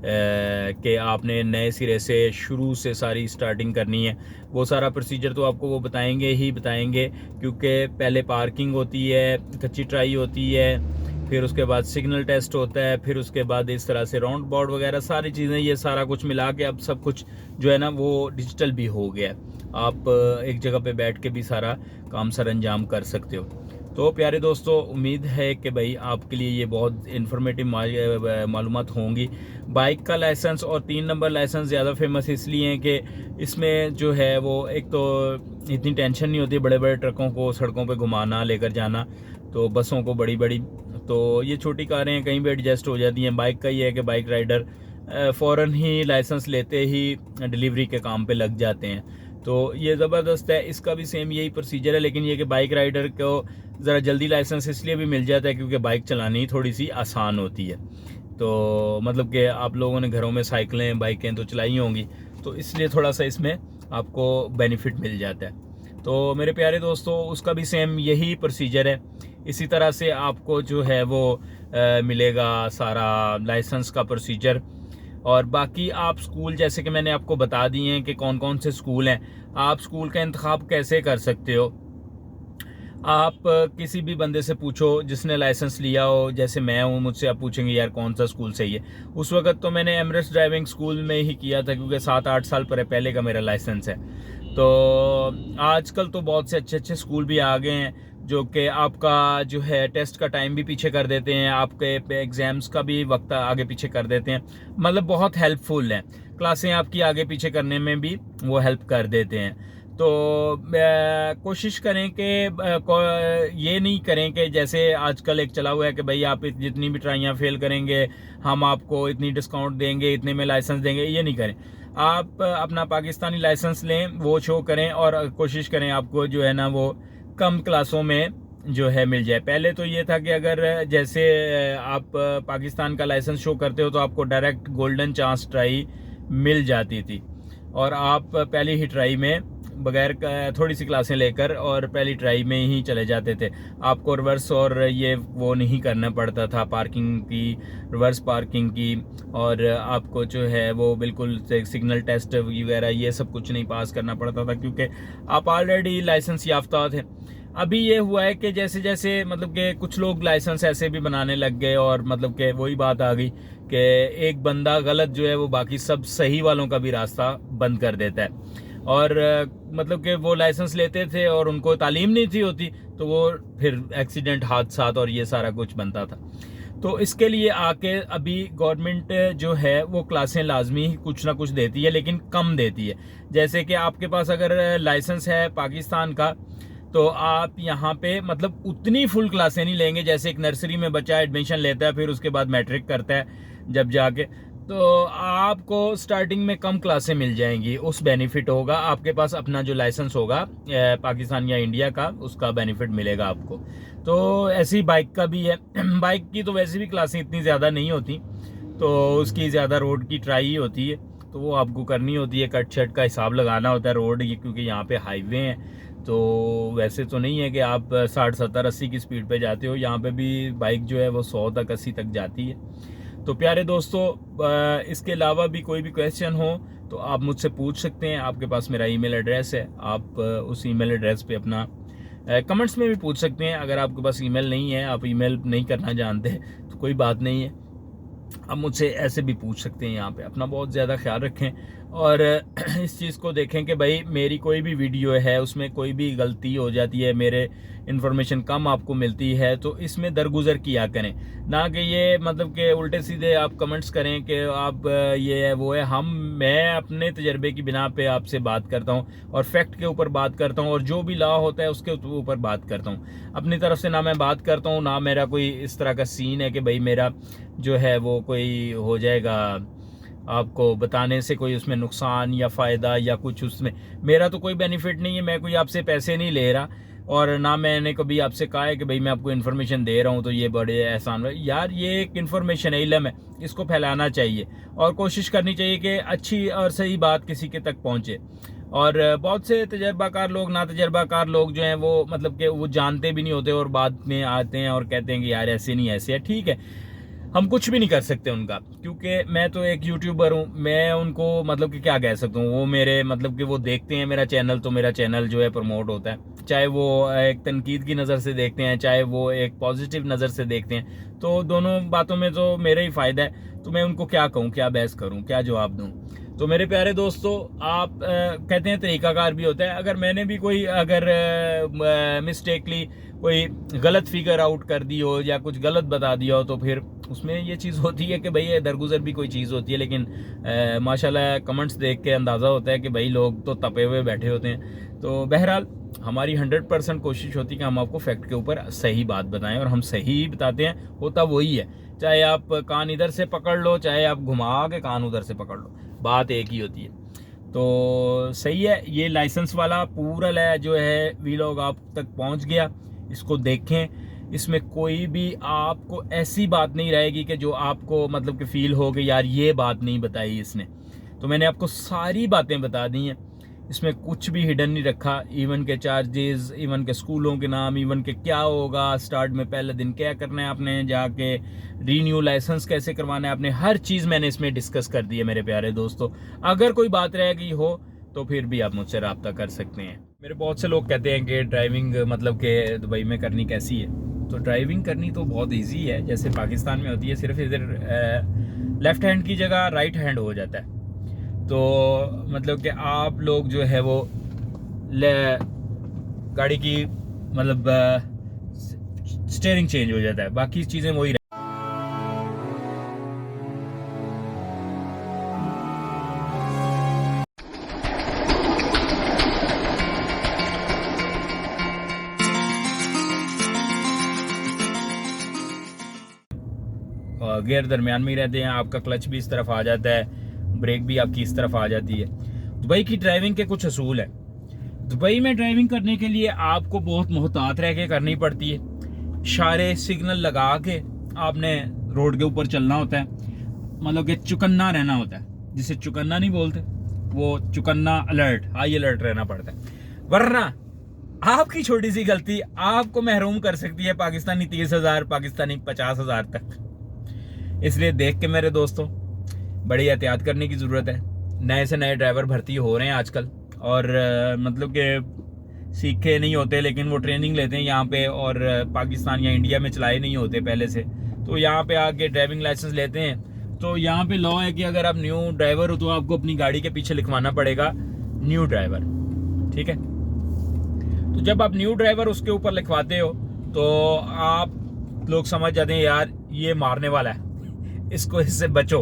A: कि आपने नए सिरे से शुरू से सारी स्टार्टिंग करनी है। वो सारा प्रोसीजर तो आपको वो बताएंगे, क्योंकि पहले पार्किंग होती है, कच्ची ट्राई होती है, फिर उसके बाद सिग्नल टेस्ट होता है, फिर उसके बाद इस तरह से राउंड बोर्ड वगैरह सारी चीज़ें, ये सारा कुछ मिला के अब सब कुछ जो है ना वो डिजिटल भी हो गया। आप एक जगह पे बैठ के भी सारा काम सर अंजाम कर सकते हो। तो प्यारे दोस्तों, उम्मीद है कि भाई आपके लिए ये बहुत इन्फॉर्मेटिव मालूमात होंगी। बाइक का लाइसेंस और 3 नंबर लाइसेंस ज़्यादा फेमस इसलिए हैं कि इसमें जो है वो एक तो इतनी टेंशन नहीं होती बड़े बड़े ट्रकों को सड़कों पे घुमाना, लेकर जाना, तो बसों को बड़ी बड़ी, तो ये छोटी कारें कहीं भी एडजस्ट हो जाती हैं। बाइक का ये है कि बाइक राइडर फ़ौरन ही लाइसेंस लेते ही डिलीवरी के काम पे लग जाते हैं। तो ये ज़बरदस्त है। इसका भी सेम यही प्रोसीजर है, लेकिन ये कि बाइक राइडर को ज़रा जल्दी लाइसेंस इसलिए भी मिल जाता है क्योंकि बाइक चलानी थोड़ी सी आसान होती है। तो मतलब कि आप लोगों ने घरों में साइकिलें बाइकें तो चलाई होंगी, तो इसलिए थोड़ा सा इसमें आपको बेनिफिट मिल जाता है। तो मेरे प्यारे दोस्तों, उसका भी सेम यही प्रोसीजर है। इसी तरह से आपको जो है वो मिलेगा सारा लाइसेंस का प्रोसीजर। और बाकी आप स्कूल, जैसे कि मैंने आपको बता दिए हैं कि कौन कौन से स्कूल हैं, आप स्कूल का इंतखाब कैसे कर सकते हो। आप किसी भी बंदे से पूछो जिसने लाइसेंस लिया हो, जैसे मैं हूँ, मुझसे आप पूछेंगे यार कौन सा स्कूल सही है। उस वक्त तो मैंने एमरेस्ट ड्राइविंग स्कूल में ही किया था, क्योंकि 7-8 साल पहले का मेरा लाइसेंस है। तो आजकल तो बहुत से अच्छे अच्छे स्कूल भी आ गए हैं जो कि आपका जो है टेस्ट का टाइम भी पीछे कर देते हैं, आपके एग्ज़ाम्स का भी वक्त आगे पीछे कर देते हैं। मतलब बहुत हेल्पफुल हैं, क्लासें आपकी आगे पीछे करने में भी वो हेल्प कर देते हैं। तो कोशिश करें कि ये नहीं करें कि जैसे आजकल एक चला हुआ है कि भाई आप जितनी भी ट्राइयाँ फेल करेंगे हम आपको इतनी डिस्काउंट देंगे, इतने में लाइसेंस देंगे। ये नहीं करें। आप अपना पाकिस्तानी लाइसेंस लें, वो शो करें और कोशिश करें आपको जो है ना वो कम क्लासों में जो है मिल जाए। पहले तो ये था कि अगर जैसे आप पाकिस्तान का लाइसेंस शो करते हो तो आपको डायरेक्ट गोल्डन चांस ट्राई मिल जाती थी, और आप पहली ही ट्राई में बगैर थोड़ी सी क्लासें लेकर और पहली ट्राई में ही चले जाते थे। आपको रिवर्स और ये वो नहीं करना पड़ता था, पार्किंग की, रिवर्स पार्किंग की, और आपको जो है वो बिल्कुल सिग्नल टेस्ट वगैरह ये सब कुछ नहीं पास करना पड़ता था, क्योंकि आप ऑलरेडी लाइसेंस याफ्ता थे। अभी ये हुआ है कि जैसे जैसे मतलब कि कुछ लोग लाइसेंस ऐसे भी बनाने लग गए, और मतलब कि वही बात आ गई कि एक बंदा गलत जो है वो बाकी सब सही वालों का भी रास्ता बंद कर देता है। और मतलब कि वो लाइसेंस लेते थे और उनको तालीम नहीं थी होती, तो वो फिर एक्सीडेंट, हादसात और ये सारा कुछ बनता था। तो इसके लिए आके अभी गवर्नमेंट जो है वो क्लासें लाजमी कुछ ना कुछ देती है, लेकिन कम देती है। जैसे कि आपके पास अगर लाइसेंस है पाकिस्तान का, तो आप यहाँ पे मतलब उतनी फुल क्लासें नहीं लेंगे। जैसे एक नर्सरी में बच्चा एडमिशन लेता है, फिर उसके बाद मैट्रिक करता है जब जाके, तो आपको स्टार्टिंग में कम क्लासें मिल जाएंगी। उस बेनिफिट होगा, आपके पास अपना जो लाइसेंस होगा पाकिस्तान या इंडिया का, उसका बेनिफिट मिलेगा आपको। तो ऐसी बाइक का भी है। बाइक की तो वैसे भी क्लासें इतनी ज़्यादा नहीं होती, तो उसकी ज़्यादा रोड की ट्राई ही होती है, तो वो आपको करनी होती है। कट शट का हिसाब लगाना होता है रोड, क्योंकि यहाँ पे हाईवे हैं। तो वैसे तो नहीं है कि आप 60, 70, 80 की स्पीड पे जाते हो, यहाँ पे भी बाइक जो है वो 100 तक 80 तक जाती है। तो प्यारे दोस्तों, इसके अलावा भी कोई भी क्वेश्चन हो तो आप मुझसे पूछ सकते हैं। आपके पास मेरा ईमेल एड्रेस है, आप उस ईमेल एड्रेस पे अपना कमेंट्स में भी पूछ सकते हैं। अगर आपके पास ईमेल नहीं है, आप ईमेल नहीं करना जानते, तो कोई बात नहीं है, आप मुझसे ऐसे भी पूछ सकते हैं। यहाँ पे अपना बहुत ज़्यादा ख्याल रखें और इस चीज़ को देखें कि भाई मेरी कोई भी वीडियो है उसमें कोई भी गलती हो जाती है, मेरे इन्फॉर्मेशन कम आपको मिलती है, तो इसमें दरगुजर किया करें, ना कि ये मतलब कि उल्टे सीधे आप कमेंट्स करें कि आप ये है वो है। मैं अपने तजर्बे की बिना पे आपसे बात करता हूँ और फैक्ट के ऊपर बात करता हूँ, और जो भी लॉ होता है उसके ऊपर बात करता हूँ। अपनी तरफ से ना मैं बात करता हूँ, ना मेरा कोई इस तरह का सीन है कि भाई मेरा जो है वो कोई हो जाएगा आपको बताने से कोई उसमें नुकसान या फ़ायदा या कुछ, उसमें मेरा तो कोई बेनिफिट नहीं है। मैं कोई आपसे पैसे नहीं ले रहा, और ना मैंने कभी आपसे कहा है कि भाई मैं आपको इन्फॉर्मेशन दे रहा हूँ तो ये बड़े एहसान है। यार ये एक इन्फॉर्मेशन है, इल्म है, इसको फैलाना चाहिए और कोशिश करनी चाहिए कि अच्छी और सही बात किसी के तक पहुँचे। और बहुत से तजर्बाकार लोग, ना तजर्बाकार लोग जो हैं वो मतलब कि वो जानते भी नहीं होते और बाद में आते हैं और कहते हैं कि यार ऐसे नहीं ऐसे है। ठीक है, हम कुछ भी नहीं कर सकते उनका, क्योंकि मैं तो एक यूट्यूबर हूँ, मैं उनको मतलब कि क्या कह सकता हूँ। वो मेरे मतलब कि वो देखते हैं मेरा चैनल, तो मेरा चैनल जो है प्रमोट होता है, चाहे वो एक तनकीद की नज़र से देखते हैं, चाहे वो एक पॉजिटिव नज़र से देखते हैं, तो दोनों बातों में तो मेरा ही फ़ायदा है। तो मैं उनको क्या कहूँ, क्या बहस करूँ, क्या जवाब दूँ। तो मेरे प्यारे दोस्तों, आप कहते हैं तरीक़ाकार भी होता है। अगर मैंने भी कोई अगर मिस्टेकली कोई गलत फिगर आउट कर दी हो या कुछ गलत बता दिया हो, तो फिर उसमें ये चीज़ होती है कि भाई दरगुजर भी कोई चीज़ होती है। लेकिन माशाल्लाह कमेंट्स देख के अंदाज़ा होता है कि भाई लोग तो तपे हुए बैठे होते हैं। तो बहरहाल हमारी 100% कोशिश होती है कि हम आपको फैक्ट के ऊपर सही बात बताएं, और हम सही ही बताते हैं, होता वही है। चाहे आप कान इधर से पकड़ लो, चाहे आप घुमा के कान उधर से पकड़ लो, बात एक ही होती है। तो सही है, ये लाइसेंस वाला पूरा जो है वीलॉग आप तक पहुंच गया। इसको देखें, इसमें कोई भी आपको ऐसी बात नहीं रहेगी कि जो आपको मतलब कि फील हो कि यार ये बात नहीं बताई इसने। तो मैंने आपको सारी बातें बता दी हैं, इसमें कुछ भी हिडन नहीं रखा। इवन के चार्जेस, इवन के स्कूलों के नाम, इवन के क्या होगा स्टार्ट में पहले दिन क्या करना है आपने जाके, रीन्यू लाइसेंस कैसे करवाना है आपने, हर चीज़ मैंने इसमें डिस्कस कर दी है मेरे प्यारे दोस्तों। अगर कोई बात रह गई हो तो फिर भी आप मुझसे रब्ता कर सकते हैं। मेरे बहुत से लोग कहते हैं कि ड्राइविंग मतलब कि दुबई में करनी कैसी है। तो ड्राइविंग करनी तो बहुत ईजी है, जैसे पाकिस्तान में होती है, सिर्फ इधर लेफ्ट हैंड की जगह राइट हैंड हो जाता है। तो मतलब कि आप लोग जो है वो गाड़ी की मतलब स्टीयरिंग चेंज हो जाता है, बाकी चीज़ें वही। गियर दरमियान में ही रहते हैं, आपका क्लच भी इस तरफ आ जाता है, ब्रेक भी आपकी इस तरफ आ जाती है। दुबई की ड्राइविंग के कुछ असूल हैं। दुबई में ड्राइविंग करने के लिए आपको बहुत मोहतात रह के करनी पड़ती है। इशारे सिग्नल लगा के आपने रोड के ऊपर चलना होता है, मतलब कि चुकन्ना रहना होता है, जिसे चुकन्ना नहीं बोलते, वो चुकन्ना अलर्ट, हाई अलर्ट रहना पड़ता है। वरना आपकी छोटी सी गलती आपको महरूम कर सकती है पाकिस्तानी 30,000, पाकिस्तानी 50,000 तक। इसलिए देख के मेरे दोस्तों बड़ी एहतियात करने की ज़रूरत है। नए से नए ड्राइवर भर्ती हो रहे हैं आजकल, और मतलब कि सीखे नहीं होते लेकिन वो ट्रेनिंग लेते हैं यहाँ पे, और पाकिस्तान या इंडिया में चलाए नहीं होते पहले से, तो यहाँ पे आके ड्राइविंग लाइसेंस लेते हैं। तो यहाँ पे लॉ है कि अगर आप न्यू ड्राइवर हो तो आपको अपनी गाड़ी के पीछे लिखवाना पड़ेगा न्यू ड्राइवर, ठीक है। तो जब आप न्यू ड्राइवर उसके ऊपर लिखवाते हो तो आप लोग समझ जाते हैं यार ये मारने वाला है, इसको इससे बचो,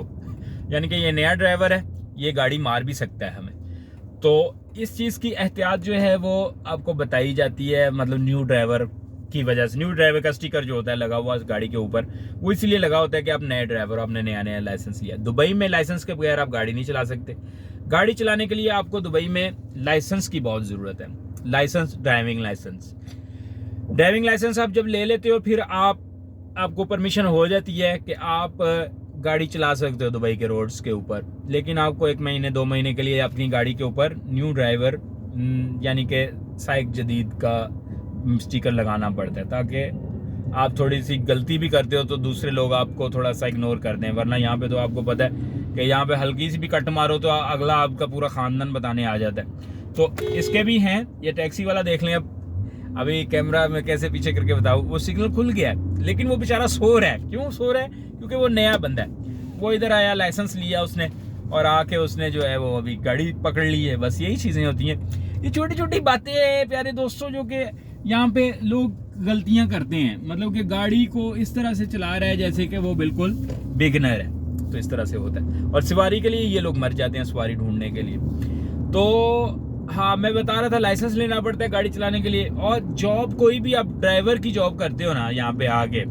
A: यानी कि ये नया ड्राइवर है, ये गाड़ी मार भी सकता है हमें। तो इस चीज़ की एहतियात जो है वो आपको बताई जाती है, मतलब न्यू ड्राइवर की वजह से। न्यू ड्राइवर का स्टिकर जो होता है लगा हुआ गाड़ी के ऊपर, वो इसलिए लगा होता है कि आप नए ड्राइवर हो, आपने नया नया लाइसेंस लिया। दुबई में लाइसेंस के बगैर आप गाड़ी नहीं चला सकते। गाड़ी चलाने के लिए आपको दुबई में लाइसेंस की बहुत ज़रूरत है, licence, driving licence. Driving licence आप जब ले लेते हो फिर आपको परमिशन हो जाती है कि आप गाड़ी चला सकते हो दुबई के रोड्स के ऊपर। लेकिन आपको 1 महीने 2 महीने के लिए अपनी गाड़ी के ऊपर न्यू ड्राइवर यानी कि साइक जदीद का स्टिकर लगाना पड़ता है, ताकि आप थोड़ी सी गलती भी करते हो तो दूसरे लोग आपको थोड़ा सा इग्नोर कर दें। वरना यहाँ पे तो आपको पता है कि यहाँ पे हल्की सी भी कट मारो तो अगला आपका पूरा ख़ानदान बताने आ जाता है। तो इसके भी हैं। ये टैक्सी वाला देख लें, अभी कैमरा में कैसे पीछे करके बताऊँ, वो सिग्नल खुल गया है लेकिन वो बेचारा सो रहा है। क्यों सो रहा है? क्योंकि वो नया बंदा है, वो इधर आया, लाइसेंस लिया उसने, और आके उसने जो है वो अभी गाड़ी पकड़ ली है। बस यही चीज़ें होती हैं, ये छोटी छोटी बातें हैं प्यारे दोस्तों, जो कि यहाँ पे लोग गलतियाँ करते हैं। मतलब कि गाड़ी को इस तरह से चला रहा है जैसे कि वो बिल्कुल बिगनर है, तो इस तरह से होता है। और सवारी के लिए ये लोग मर जाते हैं, सवारी ढूंढने के लिए। तो हाँ, मैं बता रहा था लाइसेंस लेना पड़ता है गाड़ी चलाने के लिए। और जॉब, कोई भी आप ड्राइवर की जॉब करते हो ना यहाँ पे आगे,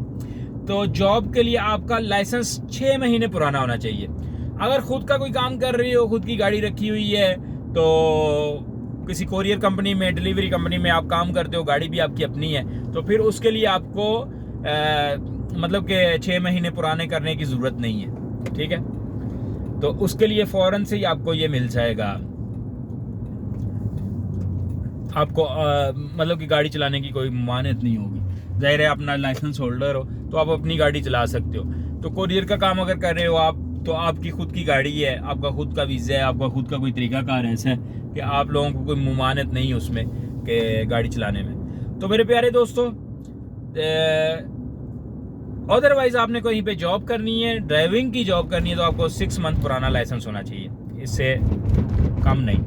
A: तो जॉब के लिए आपका लाइसेंस 6 महीने पुराना होना चाहिए। अगर खुद का कोई काम कर रही हो, खुद की गाड़ी रखी हुई है, तो किसी कोरियर कंपनी में, डिलीवरी कंपनी में आप काम करते हो, गाड़ी भी आपकी अपनी है, तो फिर उसके लिए आपको मतलब कि 6 महीने पुराने करने की ज़रूरत नहीं है, ठीक है। तो उसके लिए फ़ौरन से ही आपको ये मिल जाएगा, आपको मतलब कि गाड़ी चलाने की कोई मान्यता नहीं होगी। ज़ाहिर है अपना लाइसेंस होल्डर हो तो आप अपनी गाड़ी चला सकते हो। तो कोरियर का काम अगर कर रहे हो आप, तो आपकी खुद की गाड़ी है, आपका खुद का वीज़ा है, आपका खुद का कोई तरीकाकार है, ऐसा है कि आप लोगों को कोई मुमानत नहीं है उसमें कि गाड़ी चलाने में। तो मेरे प्यारे दोस्तों, अदरवाइज़ आपने कहीं पे जॉब करनी है, ड्राइविंग की जॉब करनी है, तो आपको 6 मंथ पुराना लाइसेंस होना चाहिए, इससे कम नहीं।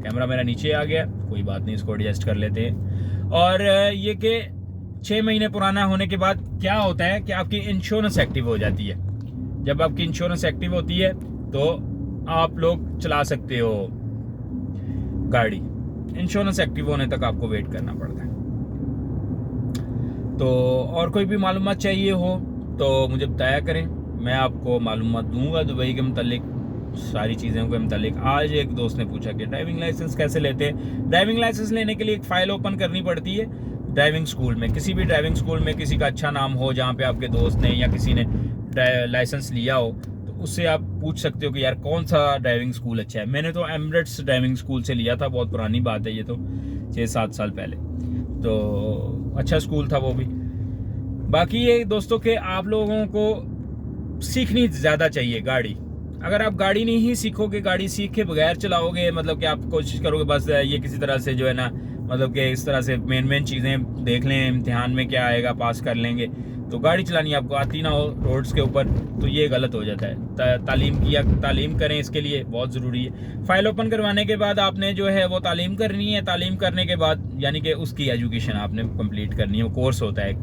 A: कैमरा मेरा नीचे आ गया, कोई बात नहीं, इसको एडजस्ट कर लेते हैं। और ये कि 6 महीने पुराना होने के बाद क्या होता है कि आपकी इंश्योरेंस एक्टिव हो जाती है। जब आपकी इंश्योरेंस एक्टिव होती है तो आप लोग चला सकते हो गाड़ी। इंश्योरेंस एक्टिव होने तक आपको वेट करना पड़ता है। तो और कोई भी मालूमात चाहिए हो तो मुझे बताया करें, मैं आपको मालूमात दूंगा दुबई के मुतालिक। सारी चीज़ों के मुतालिक। आज एक दोस्त ने पूछा कि ड्राइविंग लाइसेंस कैसे लेते हैं। ड्राइविंग लाइसेंस लेने के लिए एक फ़ाइल ओपन करनी पड़ती है ड्राइविंग स्कूल में। किसी भी ड्राइविंग स्कूल में किसी का अच्छा नाम हो, जहाँ पे आपके दोस्त ने या किसी ने लाइसेंस लिया हो, तो उससे आप पूछ सकते हो कि यार कौन सा ड्राइविंग स्कूल अच्छा है। मैंने तो एमिरेट्स ड्राइविंग स्कूल से लिया था, बहुत पुरानी बात है ये तो, 6-7 साल पहले। तो अच्छा स्कूल था वो भी। बाकी ये दोस्तों के आप लोगों को सीखनी ज़्यादा चाहिए गाड़ी। अगर आप गाड़ी नहीं ही सीखोगे, गाड़ी सीख के बगैर चलाओगे, मतलब कि आप कोशिश करोगे बस ये किसी तरह से जो है ना, मतलब कि इस तरह से मेन चीज़ें देख लें, इम्तिहान में क्या आएगा पास कर लेंगे, तो गाड़ी चलानी आपको आती ना हो रोड्स के ऊपर, तो ये गलत हो जाता है। तालीम करें, इसके लिए बहुत ज़रूरी है। फाइल ओपन करवाने के बाद आपने जो है वो तालीम करनी है। तालीम करने के बाद यानी कि उसकी एजुकेशन आपने कंप्लीट करनी है। वो कोर्स होता है,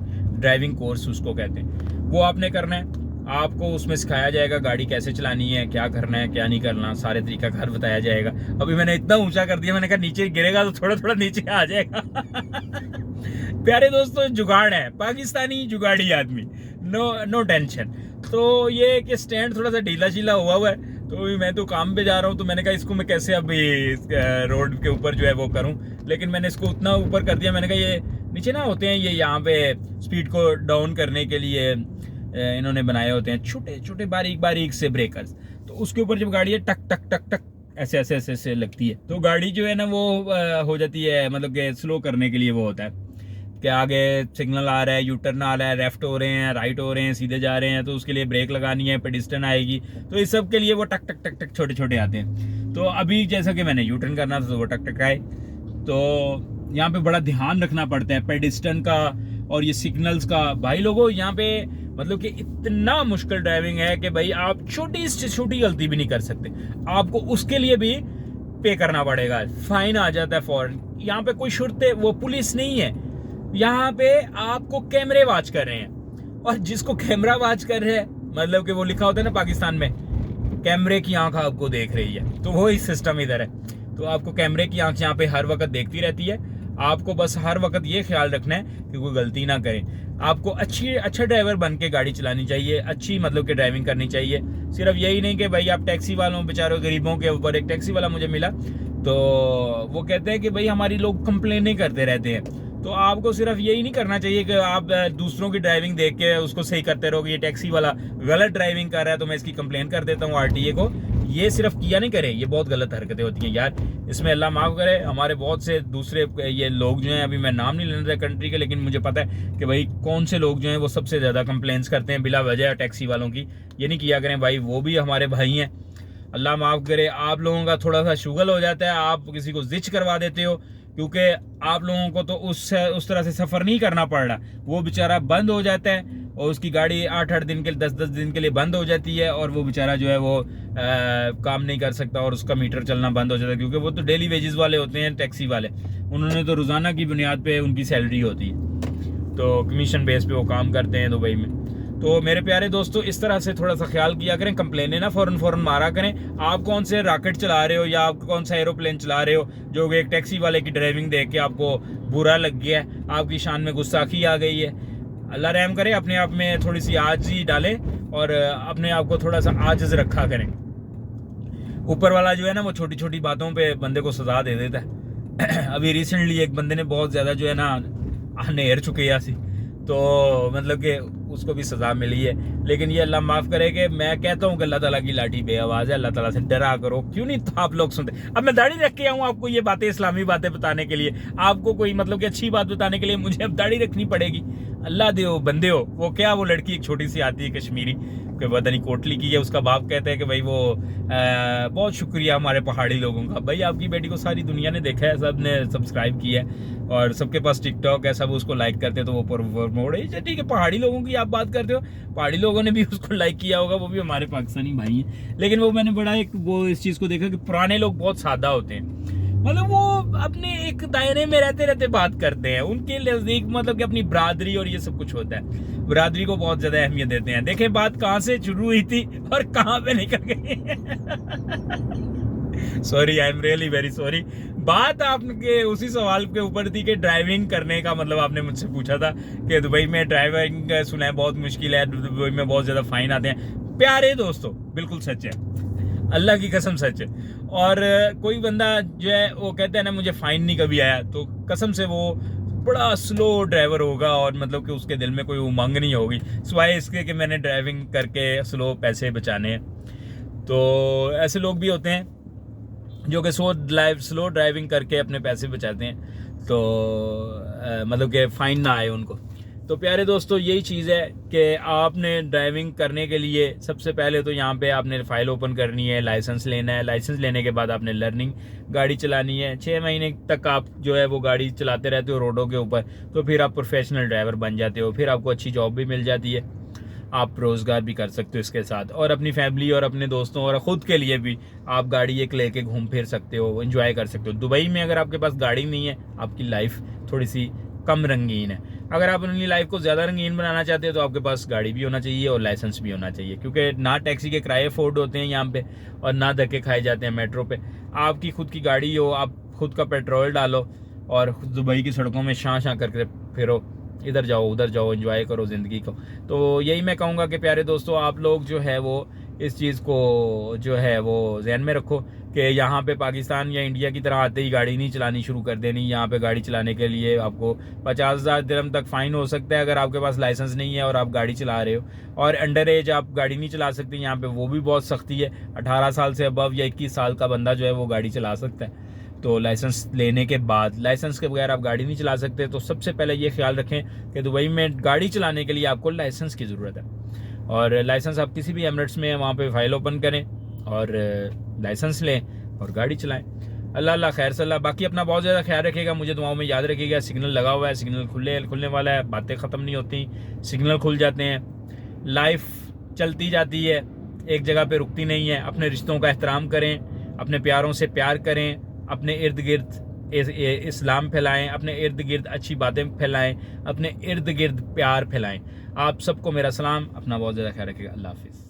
A: ड्राइविंग कोर्स उसको कहते हैं, वो आपने करना है। आपको उसमें सिखाया जाएगा गाड़ी कैसे चलानी है, क्या करना है क्या नहीं करना, सारे तरीका कार बताया जाएगा। अभी मैंने इतना ऊंचा कर दिया, मैंने कहा नीचे गिरेगा तो थोड़ा थोड़ा नीचे आ जाएगा। प्यारे दोस्तों, जुगाड़ है, पाकिस्तानी जुगाड़ी आदमी, नो टेंशन। तो ये कि स्टैंड थोड़ा सा ढीला शीला हुआ है, तो मैं तो काम पे जा रहा हूँ, तो मैंने कहा इसको मैं कैसे अभी रोड के ऊपर जो है वो करूँ। लेकिन मैंने इसको उतना ऊपर कर दिया, मैंने कहा ये नीचे ना होते हैं ये यहाँ पे स्पीड को डाउन करने के लिए इन्होंने बनाए होते हैं छोटे छोटे बारीक से ब्रेकर्स। तो उसके ऊपर जब गाड़ी है टक टक टक टक ऐसे लगती है, तो गाड़ी जो है ना वो हो जाती है, मतलब कि स्लो करने के लिए वो होता है कि आगे सिग्नल आ रहा है, यू टर्न आ रहा है, लेफ्ट हो रहे हैं, राइट हो रहे हैं, सीधे जा रहे हैं, तो उसके लिए ब्रेक लगानी है, पेडिस्टन आएगी, तो इस सब के लिए वो टक टक टक टक छोटे छोटे आते हैं। तो अभी जैसा कि मैंने यू टर्न करना था तो वो टक टक आए। तो यहाँ पे बड़ा ध्यान रखना पड़ता है पेडिस्टन का और ये सिग्नल्स का। भाई लोगों, यहाँ पे मतलब कि इतना मुश्किल ड्राइविंग है कि भाई आप छोटी से छोटी गलती भी नहीं कर सकते, आपको उसके लिए भी पे करना पड़ेगा, फाइन आ जाता है फौरन। यहाँ पे कोई शुरते वो पुलिस नहीं है, यहाँ पे आपको कैमरे वॉच कर रहे हैं, और जिसको कैमरा वॉच कर रहे हैं मतलब कि वो लिखा होता है ना पाकिस्तान में, कैमरे की आंख आपको देख रही है, तो वो ही सिस्टम इधर है। तो आपको कैमरे की आंख यहाँ पे हर वक्त देखती रहती है। आपको बस हर वक्त ये ख्याल रखना है कि कोई गलती ना करें। आपको अच्छा ड्राइवर बन के गाड़ी चलानी चाहिए, अच्छी मतलब कि ड्राइविंग करनी चाहिए। सिर्फ यही नहीं कि भाई आप टैक्सी वालों बेचारों गरीबों के ऊपर, एक टैक्सी वाला मुझे मिला तो वो कहते हैं कि भाई हमारी लोग कंप्लेन नहीं करते रहते हैं। तो आपको सिर्फ यही नहीं करना चाहिए कि आप दूसरों की ड्राइविंग देख के उसको सही करते रहोगे, ये टैक्सी वाला गलत ड्राइविंग कर रहा है तो मैं इसकी कंप्लेन कर देता हूँ आरटीए को। ये सिर्फ किया नहीं करे, ये बहुत गलत हरकतें होती हैं यार। इसमें अल्लाह माफ़ करे, हमारे बहुत से दूसरे ये लोग जो हैं, अभी मैं नाम नहीं लेना कंट्री के, लेकिन मुझे पता है कि भाई कौन से लोग जो हैं वो सबसे ज़्यादा कंप्लेंट्स करते हैं बिला वजह टैक्सी वालों की। ये नहीं किया करें भाई, वो भी हमारे भाई हैं। अल्लाह माफ़ करे, आप लोगों का थोड़ा सा शुगल हो जाता है, आप किसी को जिच करवा देते हो, क्योंकि आप लोगों को तो उस तरह से सफ़र नहीं करना पड़ रहा। वो बेचारा बंद हो जाता है और उसकी गाड़ी 8-8 दिन के लिए 10-10 दिन के लिए बंद हो जाती है, और वो बेचारा जो है वो काम नहीं कर सकता और उसका मीटर चलना बंद हो जाता है, क्योंकि वो तो डेली वेजेस वाले होते हैं टैक्सी वाले, उन्होंने तो रोज़ाना की बुनियाद पे उनकी सैलरी होती है, तो कमीशन बेस पे वो काम करते हैं दुबई में। तो मेरे प्यारे दोस्तों, इस तरह से थोड़ा सा ख्याल किया करें, कंप्लेनें ना फ़ौरन मारा करें। आप कौन से रॉकेट चला रहे हो या आप कौन सा एरोप्लेन चला रहे हो जो एक टैक्सी वाले की ड्राइविंग देख के आपको बुरा लग गया है, आपकी शान में गुस्ताखी आ गई है। अल्लाह रहम करे, अपने आप में थोड़ी सी आजिज़ी डालें और अपने आप को थोड़ा सा आजिज़ रखा करें। ऊपर वाला जो है ना वो छोटी छोटी बातों पे बंदे को सजा दे देता है। अभी रिसेंटली एक बंदे ने बहुत ज़्यादा जो है ना नेहर चुके सी, तो मतलब कि उसको भी सज़ा मिली है। लेकिन ये अल्लाह माफ़ करे कि मैं कहता हूँ कि अल्लाह ताला की लाठी बेआवाज़ है, अल्लाह ताला से डरा करो। क्यों नहीं तो आप लोग सुनते। अब मैं दाढ़ी रख के आऊँ आपको ये बातें, इस्लामी बातें बताने के लिए, आपको कोई मतलब कि अच्छी बात बताने के लिए मुझे अब दाढ़ी रखनी पड़ेगी। अल्लाह दे हो बंदे हो। वो क्या, वो लड़की एक छोटी सी आती है कश्मीरी, कोई पता नहीं कोटली की है, उसका बाप कहता है कि भाई वो बहुत शुक्रिया हमारे पहाड़ी लोगों का। भाई आपकी बेटी को सारी दुनिया ने देखा है, सब ने सब्सक्राइब किया है और सबके पास टिकटॉक है, सब उसको लाइक करते हैं, तो वो प्रमोट है। ठीक है, पहाड़ी लोगों की आप बात करते हो, पहाड़ी लोगों ने भी उसको लाइक किया होगा, वो भी हमारे पाकिस्तानी भाई हैं। लेकिन वो मैंने बड़ा एक वो इस चीज़ को देखा कि पुराने लोग बहुत सादा होते हैं, मतलब वो अपने एक दायरे में रहते रहते बात करते हैं। उनके नज़दीक मतलब कि अपनी बरादरी और ये सब कुछ होता है, बरादरी को बहुत ज़्यादा अहमियत देते हैं। देखें बात कहाँ से शुरू हुई थी और कहाँ पे निकल गई। Sorry, I am really very sorry. बात आपके उसी सवाल के ऊपर थी कि ड्राइविंग करने का मतलब आपने मुझसे पूछा था कि दुबई में ड्राइविंग सुना है बहुत मुश्किल है, दुबई में बहुत ज़्यादा फाइन आते हैं। प्यारे दोस्तों, बिल्कुल सच है। अल्लाह की कसम सच है। और कोई बंदा जो है वो कहते हैं ना मुझे फाइन नहीं कभी आया, तो कसम से वो बड़ा स्लो ड्राइवर होगा और मतलब कि उसके दिल में कोई उमंग नहीं होगी सिवाय इसके कि मैंने ड्राइविंग करके स्लो पैसे बचाने हैं। तो ऐसे लोग भी होते हैं जो कि स्लो ड्राइविंग करके अपने पैसे बचाते हैं, तो मतलब कि फ़ाइन ना आए उनको। तो प्यारे दोस्तों यही चीज़ है कि आपने ड्राइविंग करने के लिए सबसे पहले तो यहाँ पे आपने फ़ाइल ओपन करनी है, लाइसेंस लेना है, लाइसेंस लेने के बाद आपने लर्निंग गाड़ी चलानी है। 6 महीने तक आप जो है वो गाड़ी चलाते रहते हो रोडों के ऊपर, तो फिर आप प्रोफेशनल ड्राइवर बन जाते हो, फिर आपको अच्छी जॉब भी मिल जाती है, आप रोज़गार भी कर सकते हो इसके साथ, और अपनी फैमिली और अपने दोस्तों और ख़ुद के लिए भी आप गाड़ी एक लेके घूम फिर सकते हो, एंजॉय कर सकते हो। दुबई में अगर आपके पास गाड़ी नहीं है, आपकी लाइफ थोड़ी सी कम रंगीन है। अगर आप अपनी लाइफ को ज़्यादा रंगीन बनाना चाहते हो तो आपके पास गाड़ी भी होना चाहिए और लाइसेंस भी होना चाहिए, क्योंकि ना टैक्सी के किराए अफोर्ड होते हैं यहाँ पे और ना धक्के खाए जाते हैं मेट्रो पे। आपकी खुद की गाड़ी हो, आप खुद का पेट्रोल डालो और दुबई की सड़कों में शां करके फिरो, इधर जाओ उधर जाओ, एंजॉय करो ज़िंदगी को। तो यही मैं कहूँगा कि प्यारे दोस्तों आप लोग जो है वो इस चीज़ को जो है वो ध्यान में रखो कि यहाँ पे पाकिस्तान या इंडिया की तरह आते ही गाड़ी नहीं चलानी शुरू कर देनी। यहाँ पे गाड़ी चलाने के लिए आपको 50,000 दिरहम तक फ़ाइन हो सकता है अगर आपके पास लाइसेंस नहीं है और आप गाड़ी चला रहे हो, और अंडर एज आप गाड़ी नहीं चला सकते यहाँ पे, वो भी बहुत सख्ती है। 18 साल से अबव या 21 साल का बंदा जो है वो गाड़ी चला सकता है। तो लाइसेंस लेने के बाद, लाइसेंस के बगैर आप गाड़ी नहीं चला सकते। तो सबसे पहले ये ख्याल रखें कि दुबई में गाड़ी चलाने के लिए आपको लाइसेंस की ज़रूरत है, और लाइसेंस आप किसी भी एमिरेट्स में वहाँ पे फाइल ओपन करें और लाइसेंस लें और गाड़ी चलाएं। अल्लाह अल्लाह खैर सल्ला। बाकी अपना बहुत ज़्यादा ख्याल रखिएगा, मुझे दुआओं में याद रखिएगा। सिग्नल लगा हुआ है, सिग्नल खुलने वाला है, बातें ख़त्म नहीं होती, सिग्नल खुल जाते हैं, लाइफ चलती जाती है, एक जगह पे रुकती नहीं है। अपने रिश्तों का एहतराम करें, अपने प्यारों से प्यार करें, अपने इर्द गिर्द इस्लाम फैलाएं, अपने इर्द गिर्द अच्छी बातें फैलाएं, अपने इर्द गिर्द प्यार फैलाएं। आप सबको मेरा सलाम, अपना बहुत ज़्यादा ख्याल रखिएगा। अल्लाह हाफिज़।